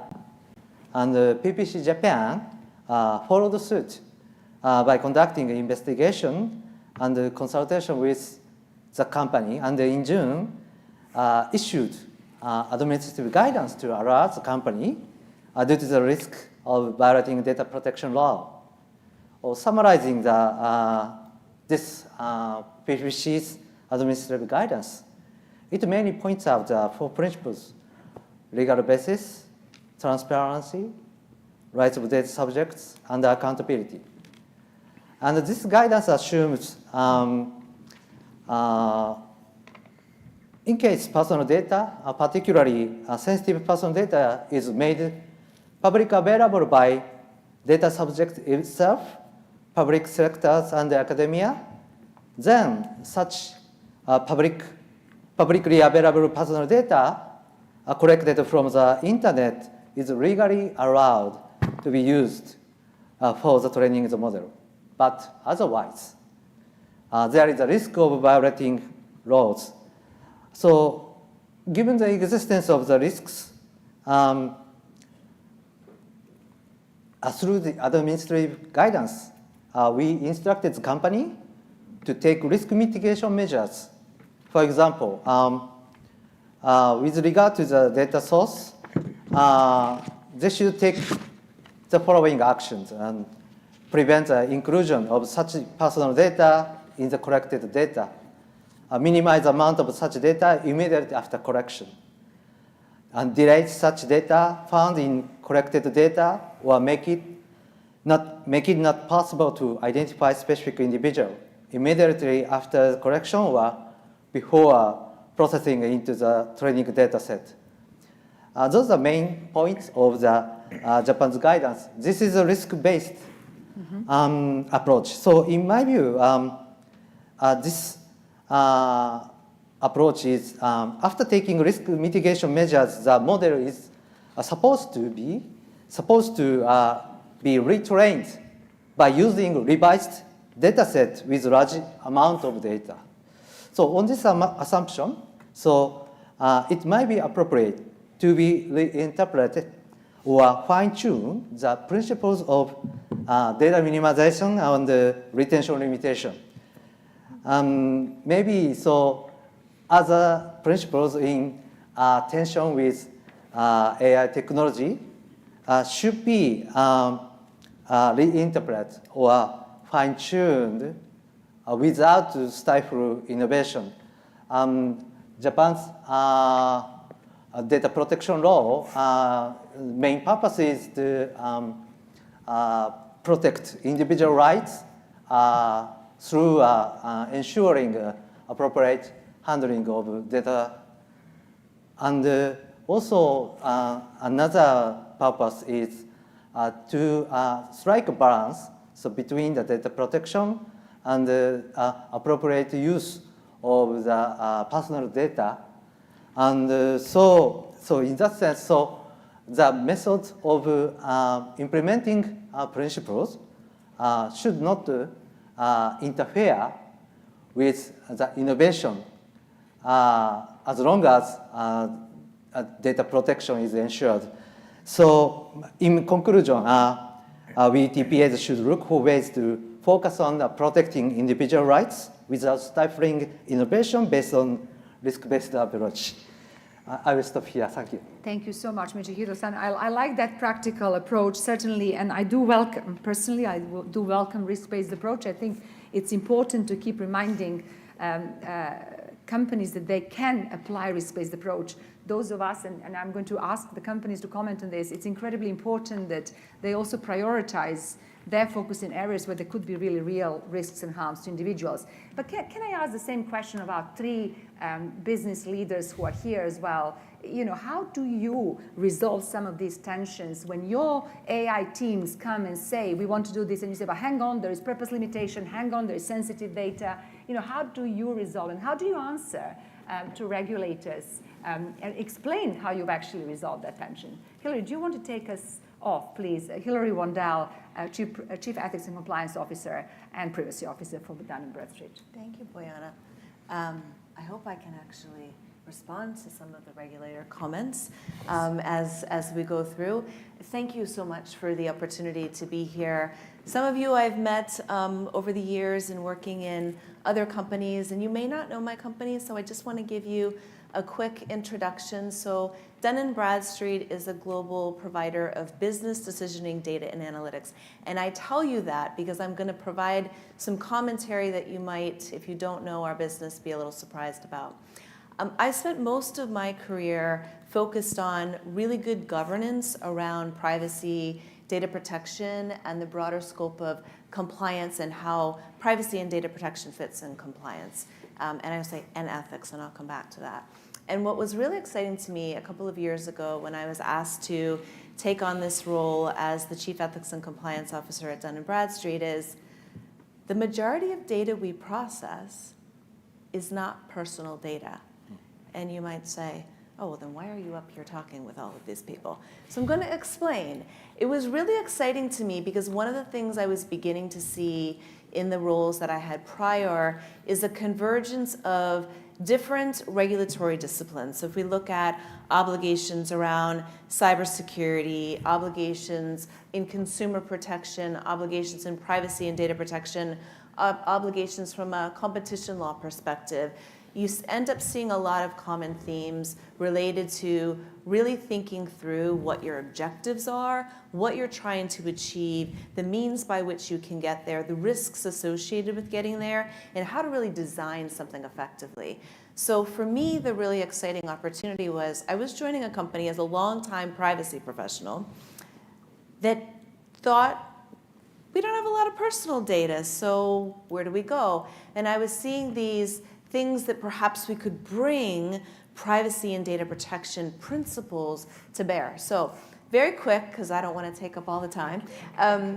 And PPC Japan followed suit by conducting an investigation and consultation with the company, and in June, issued administrative guidance to alert the company due to the risk of violating data protection law. Or summarizing this PPC's administrative guidance, it mainly points out the 4 principles: legal basis, transparency, rights of data subjects, and accountability. And this guidance assumes in case personal data, particularly sensitive personal data, is made public available by data subject itself, public sectors, and academia, then such publicly available personal data collected from the internet is legally allowed to be used for the training of the model. But otherwise, there is a risk of violating laws. So, given the existence of the risks, through the administrative guidance, we instructed the company to take risk mitigation measures. For example, with regard to the data source, they should take the following actions and prevent the inclusion of such personal data in the collected data, minimize the amount of such data immediately after collection, and delete such data found in collected data, or make it not possible to identify specific individual immediately after collection or before processing into the training data set. Those are the main points of the Japan's guidance. This is a risk-based approach. So in my view, this approach is, after taking risk mitigation measures, the model is supposed to be retrained by using revised data set with large amount of data. So on this assumption, it might be appropriate to be reinterpreted or fine-tune the principles of data minimization and retention limitation. Maybe other principles in tension with AI technology should be reinterpreted or fine-tuned without to stifle innovation. Japan's data protection law main purpose is to protect individual rights through ensuring appropriate handling of data. And also another purpose is to strike a balance between the data protection and the appropriate use of the personal data. And so in that sense, the method of implementing principles should not interfere with the innovation as long as data protection is ensured. So in conclusion, we TPAs should look for ways to focus on protecting individual rights without stifling innovation based on risk-based approach. I will stop here. Thank you. Thank you so much, Michihiro-san. I like that practical approach, certainly, and I do welcome, personally, I do welcome risk-based approach. I think it's important to keep reminding companies that they can apply risk-based approach. Those of us, and I'm going to ask the companies to comment on this, it's incredibly important that they also prioritize their focus in areas where there could be really real risks and harms to individuals. But can I ask the same question about three business leaders who are here as well? How do you resolve some of these tensions when your AI teams come and say, we want to do this, and you say, but hang on, there is purpose limitation, hang on, there is sensitive data. How do you resolve, and how do you answer to regulators and explain how you've actually resolved that tension? Hilary, do you want to take us off, please? Hilary Wandel, Chief Ethics and Compliance Officer and Privacy Officer for Dun & Bradstreet. Thank you, Boyana. I hope I can actually respond to some of the regulator comments as we go through. Thank you so much for the opportunity to be here. Some of you I've met over the years in working in other companies, and you may not know my company, so I just want to give you a quick introduction. So Dun & Bradstreet is a global provider of business decisioning data and analytics. And I tell you that because I'm going to provide some commentary that you might, if you don't know our business, be a little surprised about. I spent most of my career focused on really good governance around privacy, data protection, and the broader scope of compliance and how privacy and data protection fits in compliance. And I would say, and ethics, and I'll come back to that. And what was really exciting to me a couple of years ago when I was asked to take on this role as the Chief Ethics and Compliance Officer at Dun & Bradstreet is the majority of data we process is not personal data. And you might say, oh, well, then why are you up here talking with all of these people? So I'm going to explain. It was really exciting to me because one of the things I was beginning to see in the roles that I had prior is a convergence of different regulatory disciplines. So if we look at obligations around cybersecurity, obligations in consumer protection, obligations in privacy and data protection, obligations from a competition law perspective, you end up seeing a lot of common themes related to really thinking through what your objectives are, what you're trying to achieve, the means by which you can get there, the risks associated with getting there, and how to really design something effectively. So for me, the really exciting opportunity was I was joining a company as a longtime privacy professional that thought, we don't have a lot of personal data, so where do we go? And I was seeing these things that perhaps we could bring privacy and data protection principles to bear. So very quick, because I don't want to take up all the time,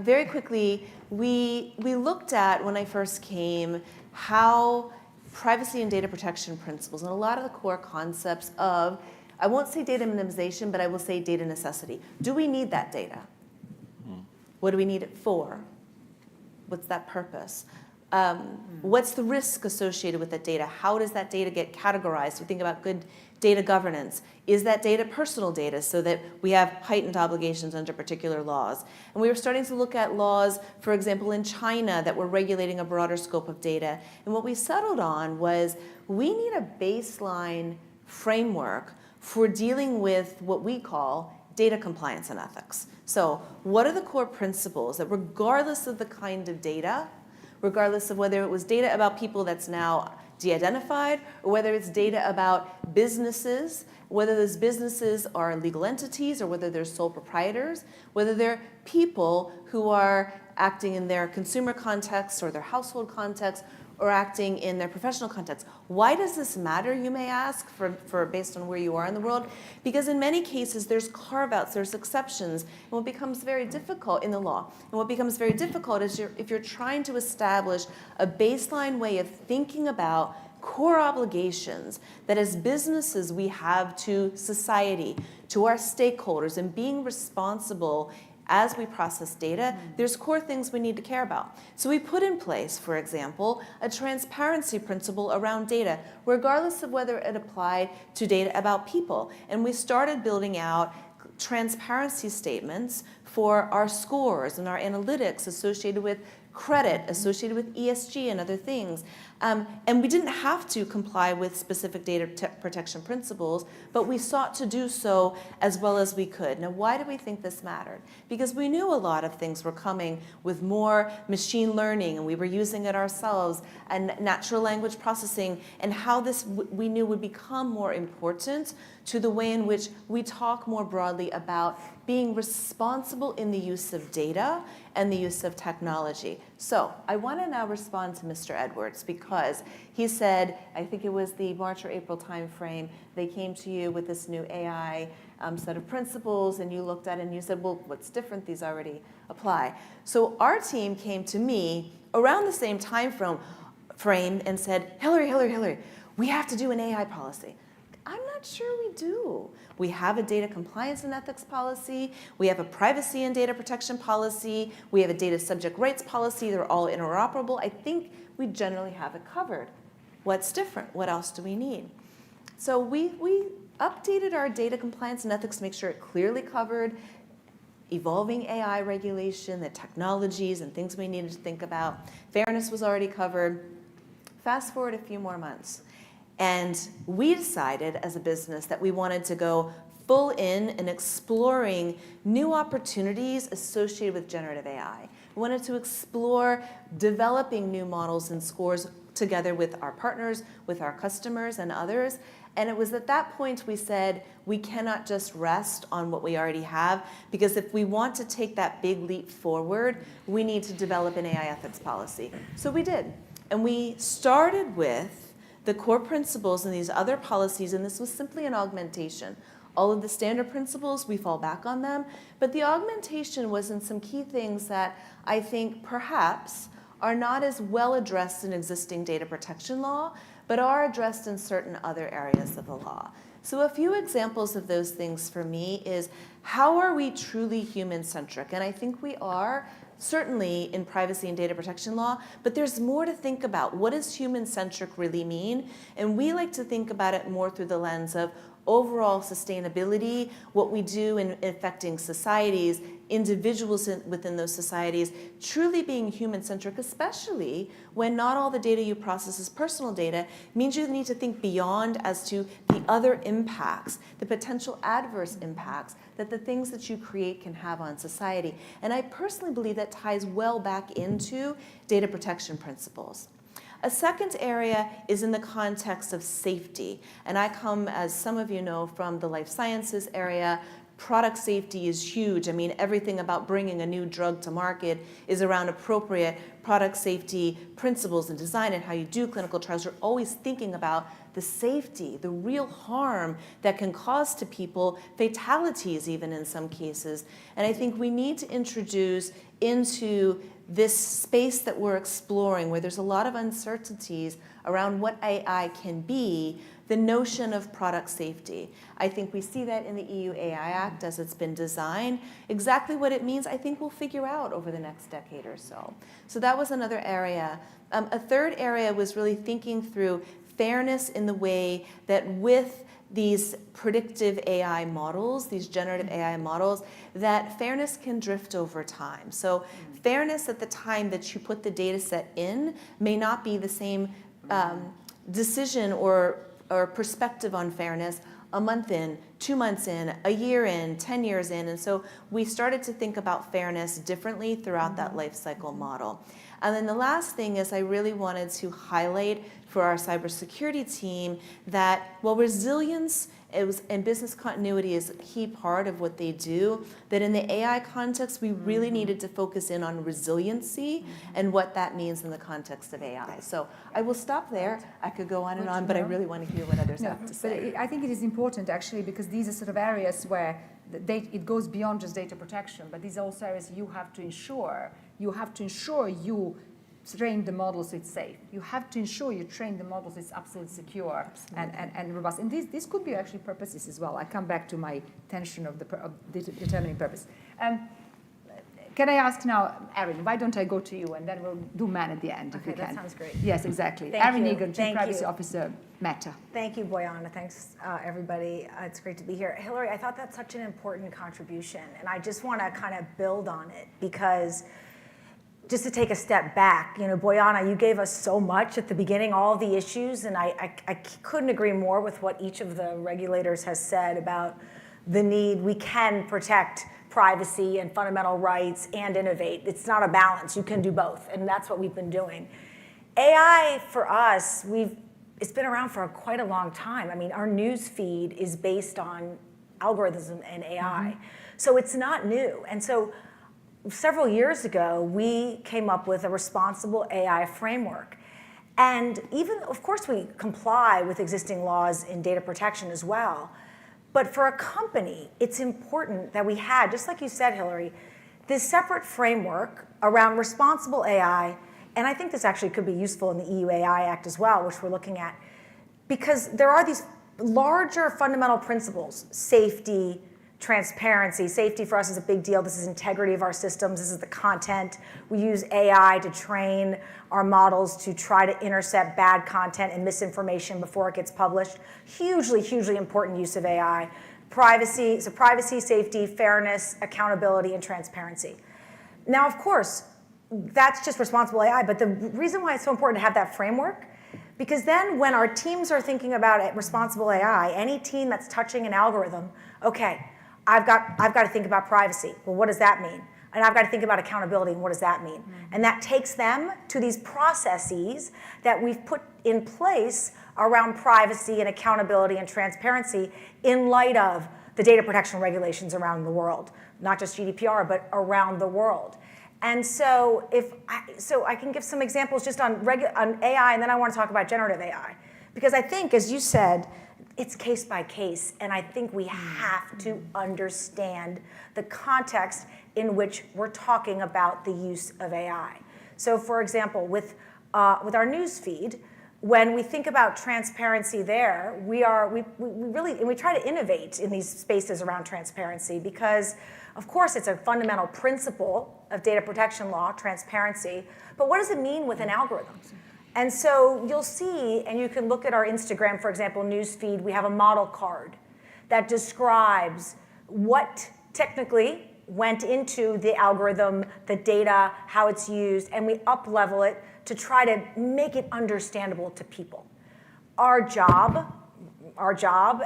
very quickly, we looked at, when I first came, how privacy and data protection principles and a lot of the core concepts of, I won't say data minimization, but I will say data necessity. Do we need that data? What do we need it for? What's that purpose? What's the risk associated with that data? How does that data get categorized? We think about good data governance. Is that data personal data so that we have heightened obligations under particular laws? And we were starting to look at laws, for example, in China that were regulating a broader scope of data. And what we settled on was we need a baseline framework for dealing with what we call data compliance and ethics. So what are the core principles that regardless of the kind of data, regardless of whether it was data about people that's now de-identified, or whether it's data about businesses, whether those businesses are legal entities or whether they're sole proprietors, whether they're people who are acting in their consumer context or their household context or acting in their professional context. Why does this matter, you may ask, based on where you are in the world? Because in many cases, there's carve-outs, there's exceptions, and what becomes very difficult in the law, and what becomes very difficult is if you're trying to establish a baseline way of thinking about core obligations that as businesses we have to society, to our stakeholders, and being responsible as we process data, there's core things we need to care about. So we put in place, for example, a transparency principle around data, regardless of whether it applied to data about people. And we started building out transparency statements for our scores and our analytics associated with credit, associated with ESG and other things. And we didn't have to comply with specific data protection principles, but we sought to do so as well as we could. Now, why do we think this mattered? Because we knew a lot of things were coming with more machine learning, and we were using it ourselves, and natural language processing, and how this we knew would become more important to the way in which we talk more broadly about being responsible in the use of data and the use of technology. So I want to now respond to Mr. Edwards because he said, I think it was the March or April timeframe, they came to you with this new AI set of principles, and you looked at it and you said, well, what's different? These already apply. So our team came to me around the same time frame and said, Hillary, we have to do an AI policy. I'm not sure we do. We have a data compliance and ethics policy. We have a privacy and data protection policy. We have a data subject rights policy. They're all interoperable. I think we generally have it covered. What's different? What else do we need? So we updated our data compliance and ethics to make sure it clearly covered evolving AI regulation, the technologies and things we needed to think about. Fairness was already covered. Fast forward a few more months. And we decided as a business that we wanted to go full in exploring new opportunities associated with generative AI. We wanted to explore developing new models and scores together with our partners, with our customers and others. And it was at that point we said, we cannot just rest on what we already have, because if we want to take that big leap forward, we need to develop an AI ethics policy. So we did. And we started with the core principles and these other policies, and this was simply an augmentation. All of the standard principles, we fall back on them, but the augmentation was in some key things that I think perhaps are not as well addressed in existing data protection law, but are addressed in certain other areas of the law. So a few examples of those things for me is, how are we truly human-centric? And I think we are, certainly in privacy and data protection law, but there's more to think about. What does human-centric really mean? And we like to think about it more through the lens of overall sustainability, what we do in affecting societies, individuals within those societies truly being human-centric, especially when not all the data you process is personal data, means you need to think beyond as to the other impacts, the potential adverse impacts that the things that you create can have on society. And I personally believe that ties well back into data protection principles. A second area is in the context of safety. And I come, as some of you know, from the life sciences area. Product safety is huge. I mean, everything about bringing a new drug to market is around appropriate product safety principles and design and how you do clinical trials. You're always thinking about the safety, the real harm that can cause to people, fatalities even in some cases. And I think we need to introduce into this space that we're exploring, where there's a lot of uncertainties around what AI can be, the notion of product safety. I think we see that in the EU AI Act as it's been designed. Exactly what it means, I think we'll figure out over the next decade or so. So that was another area. A third area was really thinking through fairness in the way that with these predictive AI models, these generative AI models, that fairness can drift over time. So fairness at the time that you put the data set in may not be the same decision or perspective on fairness a month in, 2 months in, a year in, 10 years in. And so we started to think about fairness differently throughout that life cycle model. And then the last thing is I really wanted to highlight for our cybersecurity team that while resilience and business continuity is a key part of what they do, that in the AI context, we really needed to focus in on resiliency and what that means in the context of AI. So I will stop there. I could go on and on, but I really want to hear what others have to say. But I think it is important, actually, because these are sort of areas where it goes beyond just data protection, but these are also areas you have to ensure you train the models it's safe. You have to ensure you train the models it's absolutely secure and robust. And this could be actually purposes as well. I come back to my tension of determining purpose. Can I ask now, Erin, why don't I go to you and then we'll do man at the end if we can. That sounds great. Yes, exactly. Thank Erin you. Egan, Chief Thank Privacy you. Officer, Meta. Thank you, Boyana. Thanks, everybody. It's great to be here. Hillary, I thought that's such an important contribution, and I just want to kind of build on it because just to take a step back, you know, Boyana, you gave us so much at the beginning, all the issues, and I couldn't agree more with what each of the regulators has said about the need. We can protect privacy and fundamental rights and innovate. It's not a balance. You can do both, and that's what we've been doing. AI, for us, it's been around for quite a long time. I mean, our news feed is based on algorithms and AI. So it's not new. And so several years ago, we came up with a responsible AI framework. And even, of course, we comply with existing laws in data protection as well. But for a company, it's important that we had, just like you said, Hillary, this separate framework around responsible AI. And I think this actually could be useful in the EU AI Act as well, which we're looking at. Because there are these larger fundamental principles, safety, transparency. Safety for us is a big deal. This is integrity of our systems. This is the content. We use AI to train our models to try to intercept bad content and misinformation before it gets published. Hugely, hugely important use of AI. Privacy, so privacy, safety, fairness, accountability, and transparency. Now, of course, that's just responsible AI, but the reason why it's so important to have that framework, because then when our teams are thinking about responsible AI, any team that's touching an algorithm, okay, I've got to think about privacy. Well, what does that mean? And I've got to think about accountability, and what does that mean? And that takes them to these processes that we've put in place around privacy and accountability and transparency in light of the data protection regulations around the world, not just GDPR, but around the world. And so I can give some examples just on AI, and then I want to talk about generative AI. Because I think, as you said, it's case by case, and I think we have to understand the context in which we're talking about the use of AI. So for example, with our news feed, when we think about transparency there, we try to innovate in these spaces around transparency because, of course, it's a fundamental principle of data protection law, transparency, but what does it mean with an algorithm? And so you'll see, and you can look at our Instagram, for example, news feed, we have a model card that describes what technically went into the algorithm, the data, how it's used, and we up-level it to try to make it understandable to people. Our job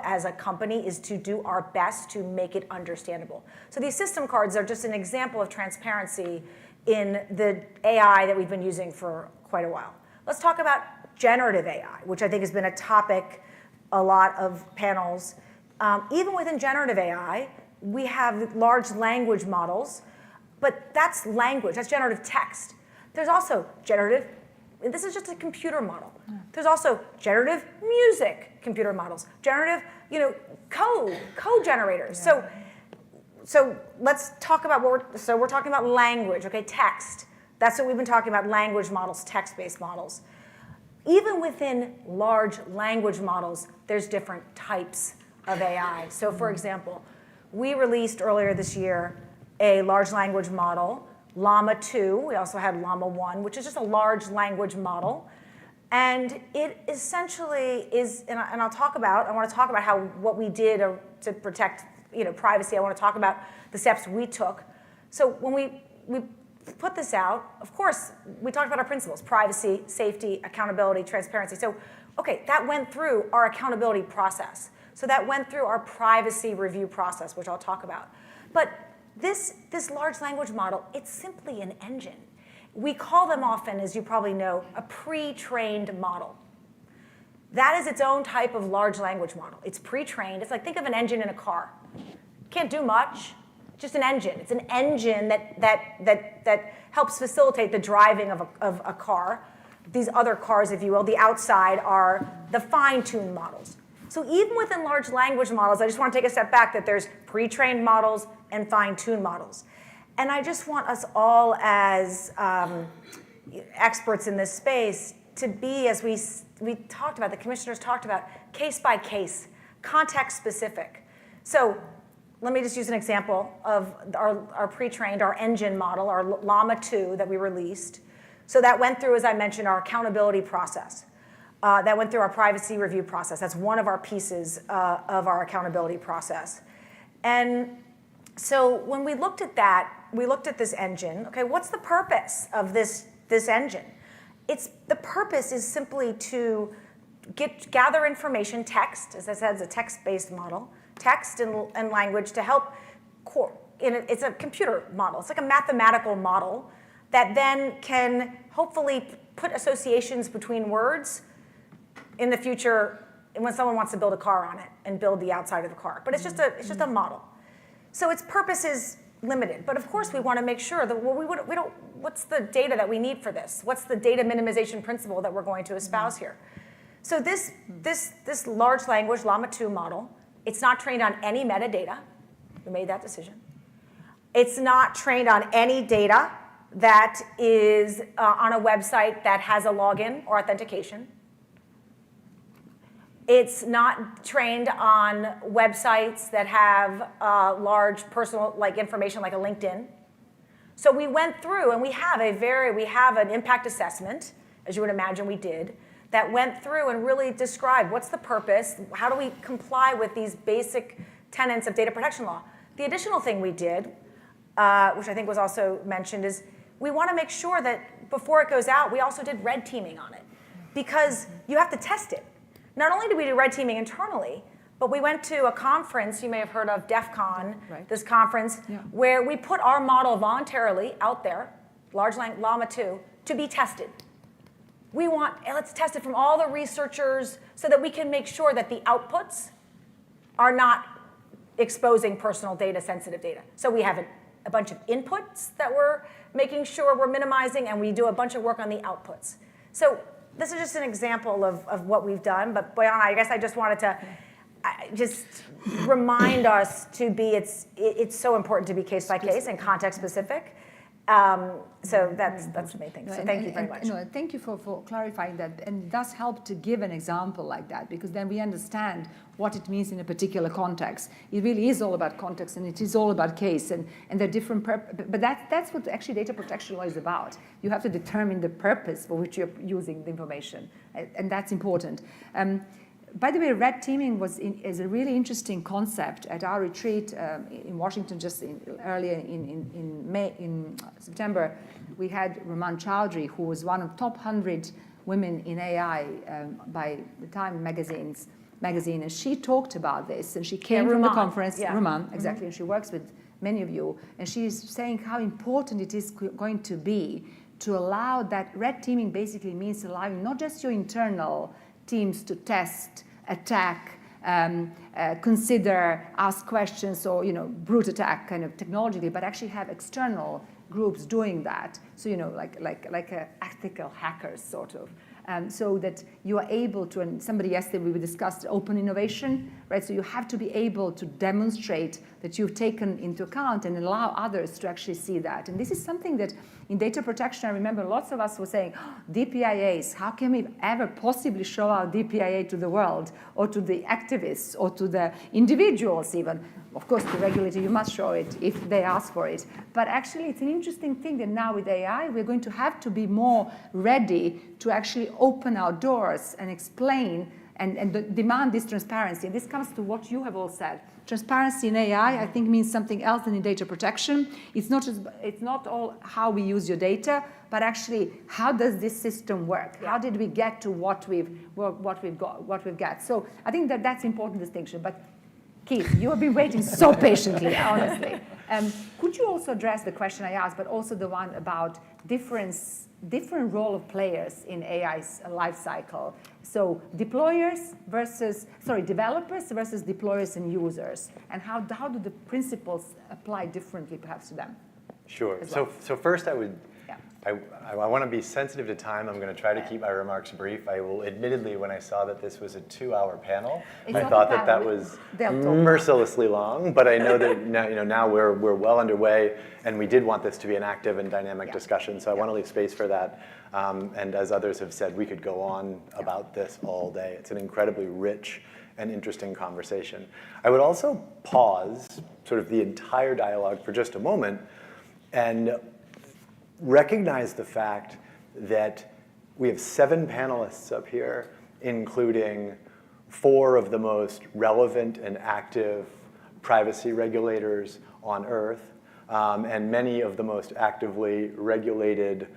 as a company is to do our best to make it understandable. So these system cards are just an example of transparency in the AI that we've been using for quite a while. Let's talk about generative AI, which I think has been a topic a lot of panels. Even within generative AI, we have large language models, but that's language, that's generative text. There's also generative, this is just a computer model. There's also generative music computer models, generative, code generators. Yeah. So let's talk about we're talking about language, okay, text. That's what we've been talking about, language models, text-based models. Even within large language models, there's different types of AI. So for example, we released earlier this year a large language model, Llama 2. We also had Llama 1, which is just a large language model. And it essentially is, and I want to talk about how what we did to protect privacy. I want to talk about the steps we took. So when we put this out, of course, we talked about our principles: privacy, safety, accountability, transparency. So, okay, that went through our accountability process. So that went through our privacy review process, which I'll talk about. But this large language model, it's simply an engine. We call them often, as you probably know, a pre-trained model. That is its own type of large language model. It's pre-trained. It's like, think of an engine in a car. Can't do much, just an engine. It's an engine that helps facilitate the driving of a car. These other cars, if you will, the outside are the fine-tuned models. So even within large language models, I just want to take a step back that there's pre-trained models and fine-tuned models. And I just want us all as experts in this space to be, as we talked about, the commissioners talked about, case by case, context specific. So let me just use an example of our pre-trained, our engine model, our Llama 2 that we released. So that went through, as I mentioned, our accountability process. That went through our privacy review process. That's one of our pieces of our accountability process. And so when we looked at that, we looked at this engine. Okay, what's the purpose of this engine? The purpose is simply to gather information, text, as I said, it's a text-based model, text and language to help, it's a computer model. It's like a mathematical model that then can hopefully put associations between words in the future when someone wants to build a car on it and build the outside of the car. But it's just a model. So its purpose is limited. But of course we want to make sure that what's the data that we need for this? What's the data minimization principle that we're going to espouse here? So this large language Llama 2 model, it's not trained on any metadata. We made that decision. It's not trained on any data that is on a website that has a login or authentication. It's not trained on websites that have large personal information like a LinkedIn. So we went through and we have an impact assessment, as you would imagine we did, that went through and really described what's the purpose, how do we comply with these basic tenets of data protection law. The additional thing we did, which I think was also mentioned, is we want to make sure that before it goes out, we also did red teaming on it, because you have to test it. Not only did we do red teaming internally, but we went to a conference, you may have heard of DEF CON, right. This conference, where we put our model voluntarily out there, large Llama 2, to be tested. Let's test it from all the researchers so that we can make sure that the outputs are not exposing personal data, sensitive data. So we have a bunch of inputs that we're making sure we're minimizing, and we do a bunch of work on the outputs. So this is just an example of what we've done, but Boyana, I guess I just wanted to just remind us to be, it's so important to be case by case and context specific. So that's the main thing. So thank you very much. No, thank you for clarifying that, and it does help to give an example like that, because then we understand what it means in a particular context. It really is all about context, and it is all about case, and the different but that's what actually data protection law is about. You have to determine the purpose for which you're using the information, and that's important. by the way, red teaming is a really interesting concept. At our retreat in Washington, just earlier in September, we had Raman Chowdhury, who was one of top 100 women in AI by the Time magazine, and she talked about this, and she came from the conference, Raman, exactly, and she works with many of you, and she's saying how important it is going to be to allow that red teaming basically means allowing not just your internal teams to test, attack, consider, ask questions, or brute attack kind of technologically, but actually have external groups doing that. So like ethical hackers sort of. So that you are able to, and somebody yesterday we discussed open innovation, right? So you have to be able to demonstrate that you've taken into account and allow others to actually see that. And this is something that in data protection, I remember lots of us were saying, oh, DPIAs, how can we ever possibly show our DPIA to the world or to the activists or to the individuals even? Of course, the regulator, you must show it if they ask for it. But actually, it's an interesting thing that now with AI, we're going to have to be more ready to actually open our doors and explain and demand this transparency. And this comes to what you have all said. Transparency in AI, I think, means something else than in data protection. It's not all how we use your data, but actually, how does this system work? How did we get to what we've got? So I think that's an important distinction. But Keith, you have been waiting so patiently, honestly. Could you also address the question I asked, but also the one about different role of players in AI's life cycle? So developers versus deployers and users, and how do the principles apply differently, perhaps, to them? Sure. Well? So first, I want to be sensitive to time. I'm going to try to keep my remarks brief. I will, admittedly, when I saw that this was a 2-hour panel, I thought that was mercilessly long. But I know that now we're well underway, and we did want this to be an active and dynamic discussion. So I want to leave space for that. And as others have said, we could go on about this all day. It's an incredibly rich and interesting conversation. I would also pause sort of the entire dialogue for just a moment and recognize the fact that we have 7 panelists up here, including 4 of the most relevant and active privacy regulators on Earth, and many of the most actively regulated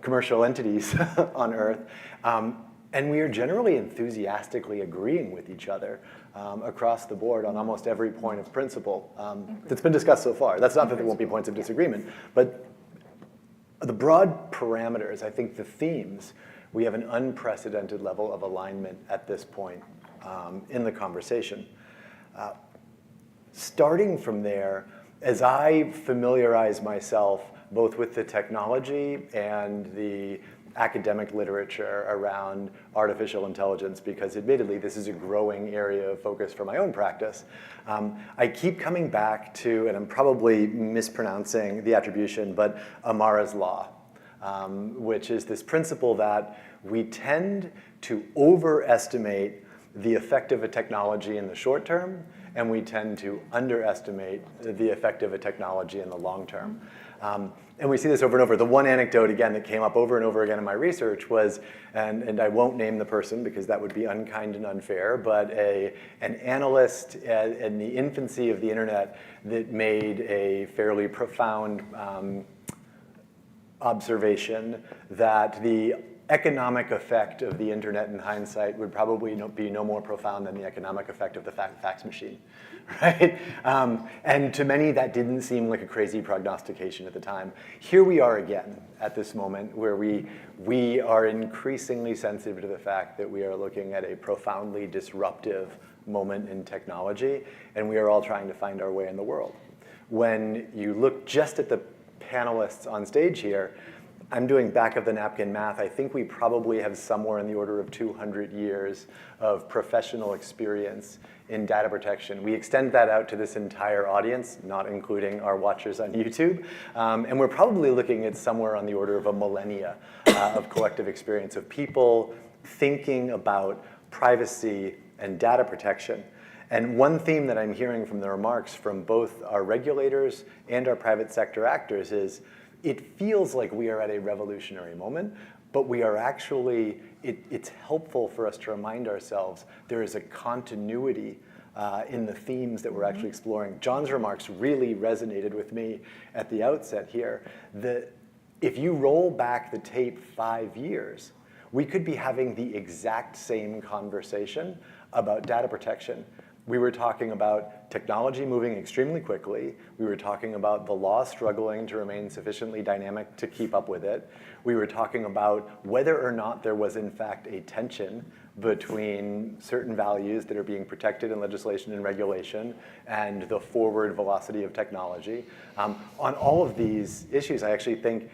commercial entities on Earth. And we are generally enthusiastically agreeing with each other across the board on almost every point of principle that's been discussed so far. That's not that there won't be points of disagreement, but the broad parameters, I think the themes, we have an unprecedented level of alignment at this point in the conversation. Starting from there, as I familiarize myself both with the technology and the academic literature around artificial intelligence, because admittedly this is a growing area of focus for my own practice, I keep coming back to, and I'm probably mispronouncing the attribution, but Amara's law, which is this principle that we tend to overestimate the effect of a technology in the short term, and we tend to underestimate the effect of a technology in the long term. And we see this over and over. The one anecdote, again, that came up over and over again in my research was, and I won't name the person because that would be unkind and unfair, but an analyst in the infancy of the internet that made a fairly profound observation that the economic effect of the internet in hindsight would probably be no more profound than the economic effect of the fax machine, right? And to many, that didn't seem like a crazy prognostication at the time. Here we are again at this moment where we are increasingly sensitive to the fact that we are looking at a profoundly disruptive moment in technology, and we are all trying to find our way in the world. When you look just at the panelists on stage here, I'm doing back of the napkin math. I think we probably have somewhere in the order of 200 years of professional experience in data protection. We extend that out to this entire audience, not including our watchers on YouTube. And we're probably looking at somewhere on the order of a millennia of collective experience of people thinking about privacy and data protection. And one theme that I'm hearing from the remarks from both our regulators and our private sector actors is, it feels like we are at a revolutionary moment, but we are actually, it's helpful for us to remind ourselves there is a continuity in the themes that we're actually exploring. John's remarks really resonated with me at the outset here. If you roll back the tape 5 years, we could be having the exact same conversation about data protection. We were talking about technology moving extremely quickly. We were talking about the law struggling to remain sufficiently dynamic to keep up with it. We were talking about whether or not there was in fact a tension between certain values that are being protected in legislation and regulation and the forward velocity of technology. On all of these issues, I actually think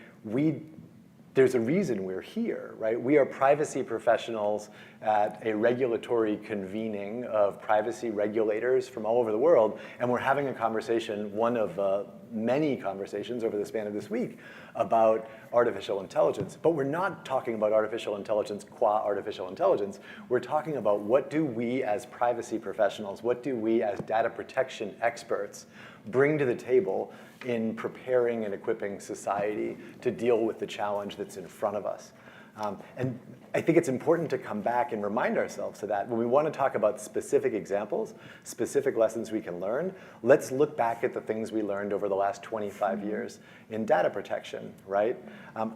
there's a reason we're here, right? We are privacy professionals at a regulatory convening of privacy regulators from all over the world, and we're having a conversation, one of many conversations over the span of this week, about artificial intelligence. But we're not talking about artificial intelligence qua artificial intelligence. We're talking about what do we as privacy professionals, what do we as data protection experts bring to the table in preparing and equipping society to deal with the challenge that's in front of us. And I think it's important to come back and remind ourselves of that. When we want to talk about specific examples, specific lessons we can learn, let's look back at the things we learned over the last 25 years in data protection, right?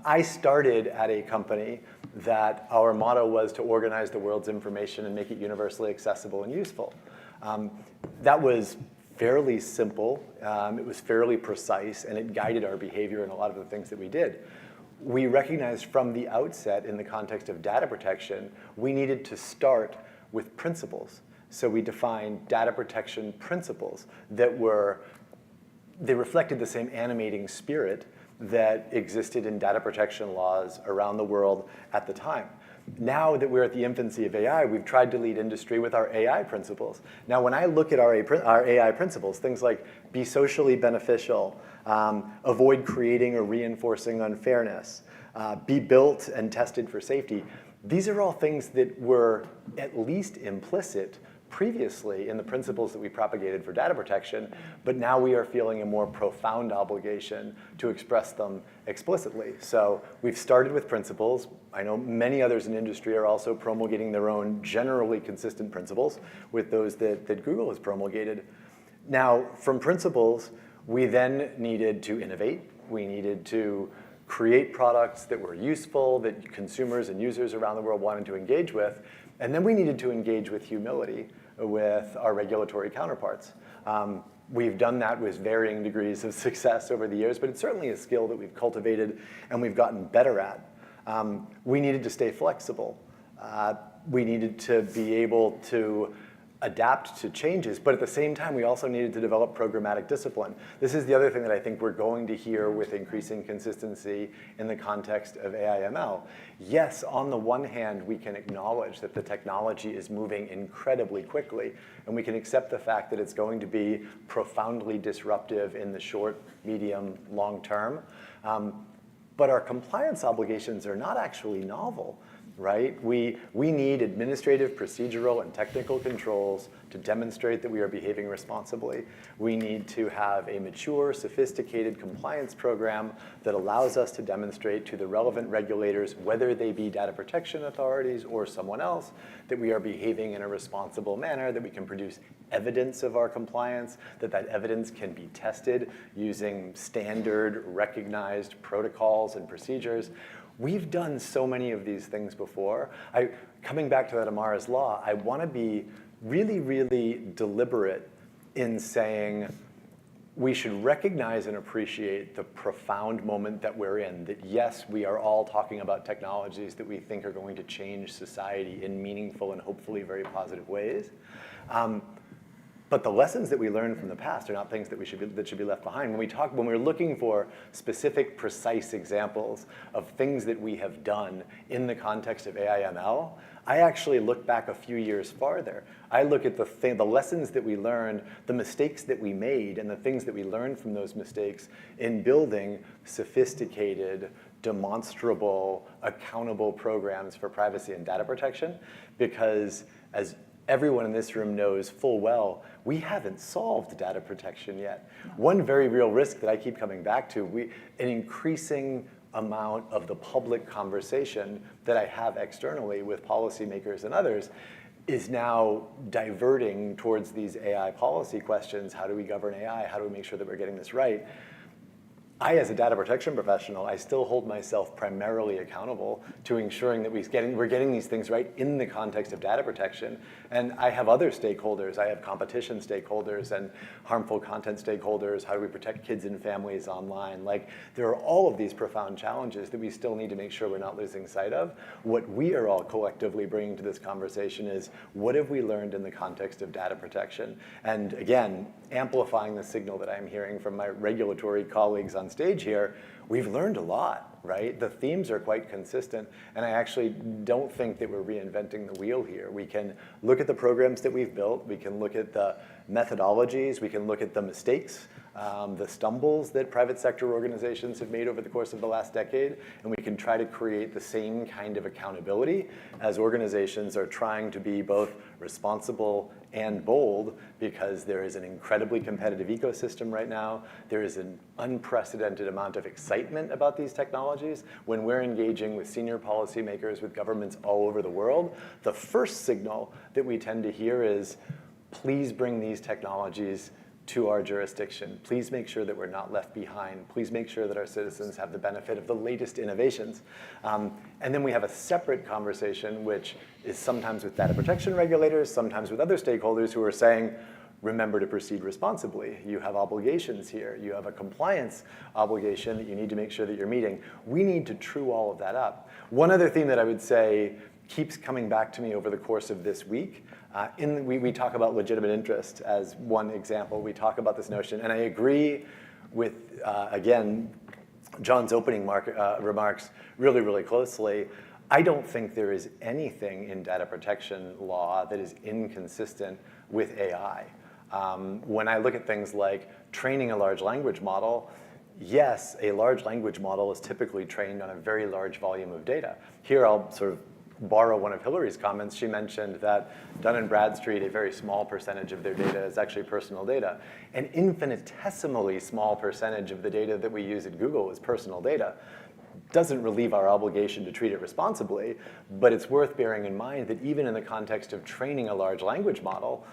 I started at a company that our motto was to organize the world's information and make it universally accessible and useful. That was fairly simple, it was fairly precise, and it guided our behavior in a lot of the things that we did. We recognized from the outset, in the context of data protection, we needed to start with principles. So we defined data protection principles that they reflected the same animating spirit that existed in data protection laws around the world at the time. Now that we're at the infancy of AI, we've tried to lead industry with our AI principles. Now, when I look at our AI principles, things like be socially beneficial, avoid creating or reinforcing unfairness, be built and tested for safety, these are all things that were at least implicit previously in the principles that we propagated for data protection, but now we are feeling a more profound obligation to express them explicitly. So we've started with principles. I know many others in industry are also promulgating their own generally consistent principles with those that Google has promulgated. Now, from principles, we then needed to innovate. We needed to create products that were useful, that consumers and users around the world wanted to engage with. And then we needed to engage with humility with our regulatory counterparts. We've done that with varying degrees of success over the years, but it's certainly a skill that we've cultivated and we've gotten better at. We needed to stay flexible. We needed to be able to adapt to changes, but at the same time, we also needed to develop programmatic discipline. This is the other thing that I think we're going to hear with increasing consistency in the context of AI/ML. Yes, on the one hand, we can acknowledge that the technology is moving incredibly quickly, and we can accept the fact that it's going to be profoundly disruptive in the short, medium, long term. But our compliance obligations are not actually novel. Right? We need administrative, procedural, and technical controls to demonstrate that we are behaving responsibly. We need to have a mature, sophisticated compliance program that allows us to demonstrate to the relevant regulators, whether they be data protection authorities or someone else, that we are behaving in a responsible manner, that we can produce evidence of our compliance, that evidence can be tested using standard, recognized protocols and procedures. We've done so many of these things before. Coming back to that Amara's Law, I want to be really, really deliberate in saying we should recognize and appreciate the profound moment that we're in, that yes, we are all talking about technologies that we think are going to change society in meaningful and hopefully very positive ways. But the lessons that we learned from the past are not things that should be left behind. When we're looking for specific, precise examples of things that we have done in the context of AI/ML, I actually look back a few years farther. I look at the lessons that we learned, the mistakes that we made, and the things that we learned from those mistakes in building sophisticated, demonstrable, accountable programs for privacy and data protection, because as everyone in this room knows full well, we haven't solved data protection yet. One very real risk that I keep coming back to, an increasing amount of the public conversation that I have externally with policymakers and others is now diverting towards these AI policy questions. How do we govern AI? How do we make sure that we're getting this right? I, as a data protection professional, I still hold myself primarily accountable to ensuring that we're getting these things right in the context of data protection. And I have other stakeholders. I have competition stakeholders and harmful content stakeholders. How do we protect kids and families online? Like, there are all of these profound challenges that we still need to make sure we're not losing sight of. What we are all collectively bringing to this conversation is, what have we learned in the context of data protection? And again, amplifying the signal that I'm hearing from my regulatory colleagues on stage here, we've learned a lot, right? The themes are quite consistent, and I actually don't think that we're reinventing the wheel here. We can look at the programs that we've built, we can look at the methodologies, we can look at the mistakes, the stumbles that private sector organizations have made over the course of the last decade, and we can try to create the same kind of accountability as organizations are trying to be both responsible and bold, because there is an incredibly competitive ecosystem right now. There is an unprecedented amount of excitement about these technologies. When we're engaging with senior policymakers, with governments all over the world, the first signal that we tend to hear is, please bring these technologies to our jurisdiction. Please make sure that we're not left behind. Please make sure that our citizens have the benefit of the latest innovations. And then we have a separate conversation, which is sometimes with data protection regulators, sometimes with other stakeholders who are saying, remember to proceed responsibly. You have obligations here. You have a compliance obligation that you need to make sure that you're meeting. We need to true all of that up. One other thing that I would say keeps coming back to me over the course of this week, we talk about legitimate interest as one example. We talk about this notion, and I agree with, again, John's opening remarks really, really closely. I don't think there is anything in data protection law that is inconsistent with AI. When I look at things like training a large language model, yes, a large language model is typically trained on a very large volume of data. Here I'll sort of borrow one of Hillary's comments. She mentioned that Dun & Bradstreet, a very small percentage of their data is actually personal data. An infinitesimally small percentage of the data that we use at Google is personal data. Doesn't relieve our obligation to treat it responsibly, but it's worth bearing in mind that even in the context of training a large language model,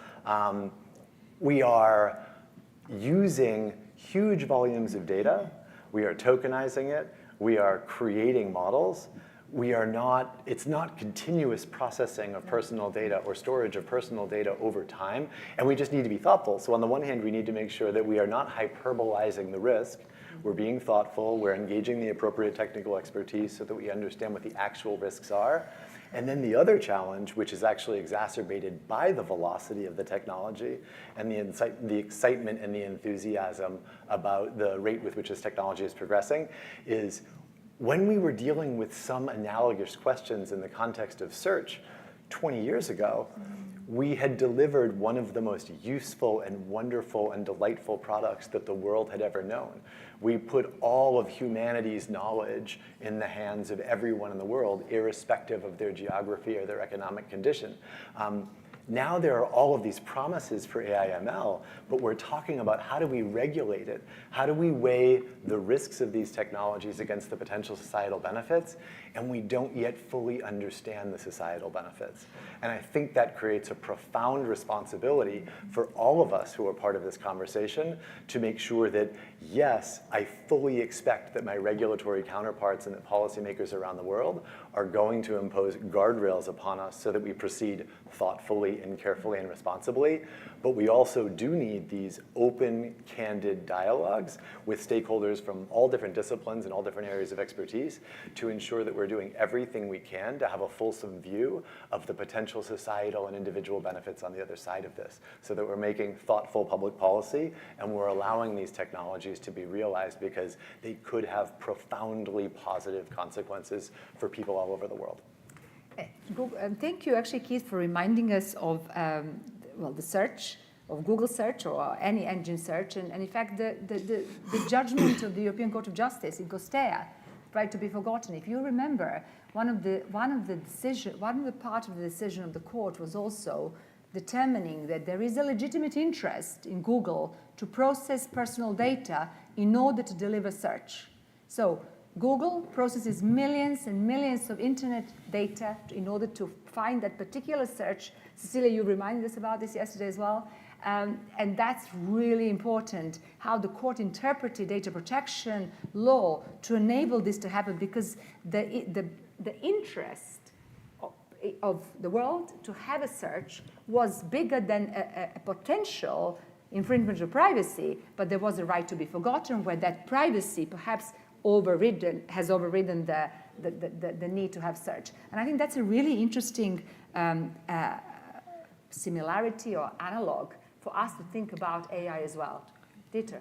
we are using huge volumes of data, we are tokenizing it, we are creating models. It's not continuous processing of personal data or storage of personal data over time, and we just need to be thoughtful. So on the one hand, we need to make sure that we are not hyperbolizing the risk. We're being thoughtful, we're engaging the appropriate technical expertise so that we understand what the actual risks are. And then the other challenge, which is actually exacerbated by the velocity of the technology and the excitement and the enthusiasm about the rate with which this technology is progressing, is when we were dealing with some analogous questions in the context of search 20 years ago, we had delivered one of the most useful and wonderful and delightful products that the world had ever known. We put all of humanity's knowledge in the hands of everyone in the world, irrespective of their geography or their economic condition. Now there are all of these promises for AI/ML, but we're talking about how do we regulate it? How do we weigh the risks of these technologies against the potential societal benefits? And we don't yet fully understand the societal benefits. And I think that creates a profound responsibility for all of us who are part of this conversation to make sure that, yes, I fully expect that my regulatory counterparts and that policymakers around the world are going to impose guardrails upon us so that we proceed thoughtfully and carefully and responsibly. But we also do need these open, candid dialogues with stakeholders from all different disciplines and all different areas of expertise to ensure that we're doing everything we can to have a fulsome view of the potential societal and individual benefits on the other side of this, so that we're making thoughtful public policy and we're allowing these technologies to be realized because they could have profoundly positive consequences for people all over the world. Thank you, actually, Keith, for reminding us of the search, of Google search or any engine search. And in fact, the judgment of the European Court of Justice in Costea, right to be forgotten. If you remember, one of the part of the decision of the court was also determining that there is a legitimate interest in Google to process personal data in order to deliver search. So Google processes millions and millions of internet data in order to find that particular search. Cecilia, you reminded us about this yesterday as well. And that's really important, how the court interpreted data protection law to enable this to happen, because the interest of the world to have a search was bigger than a potential infringement of privacy, but there was a right to be forgotten where that privacy perhaps has overridden the need to have search. And I think that's a really interesting similarity or analog for us to think about AI as well. Dieter.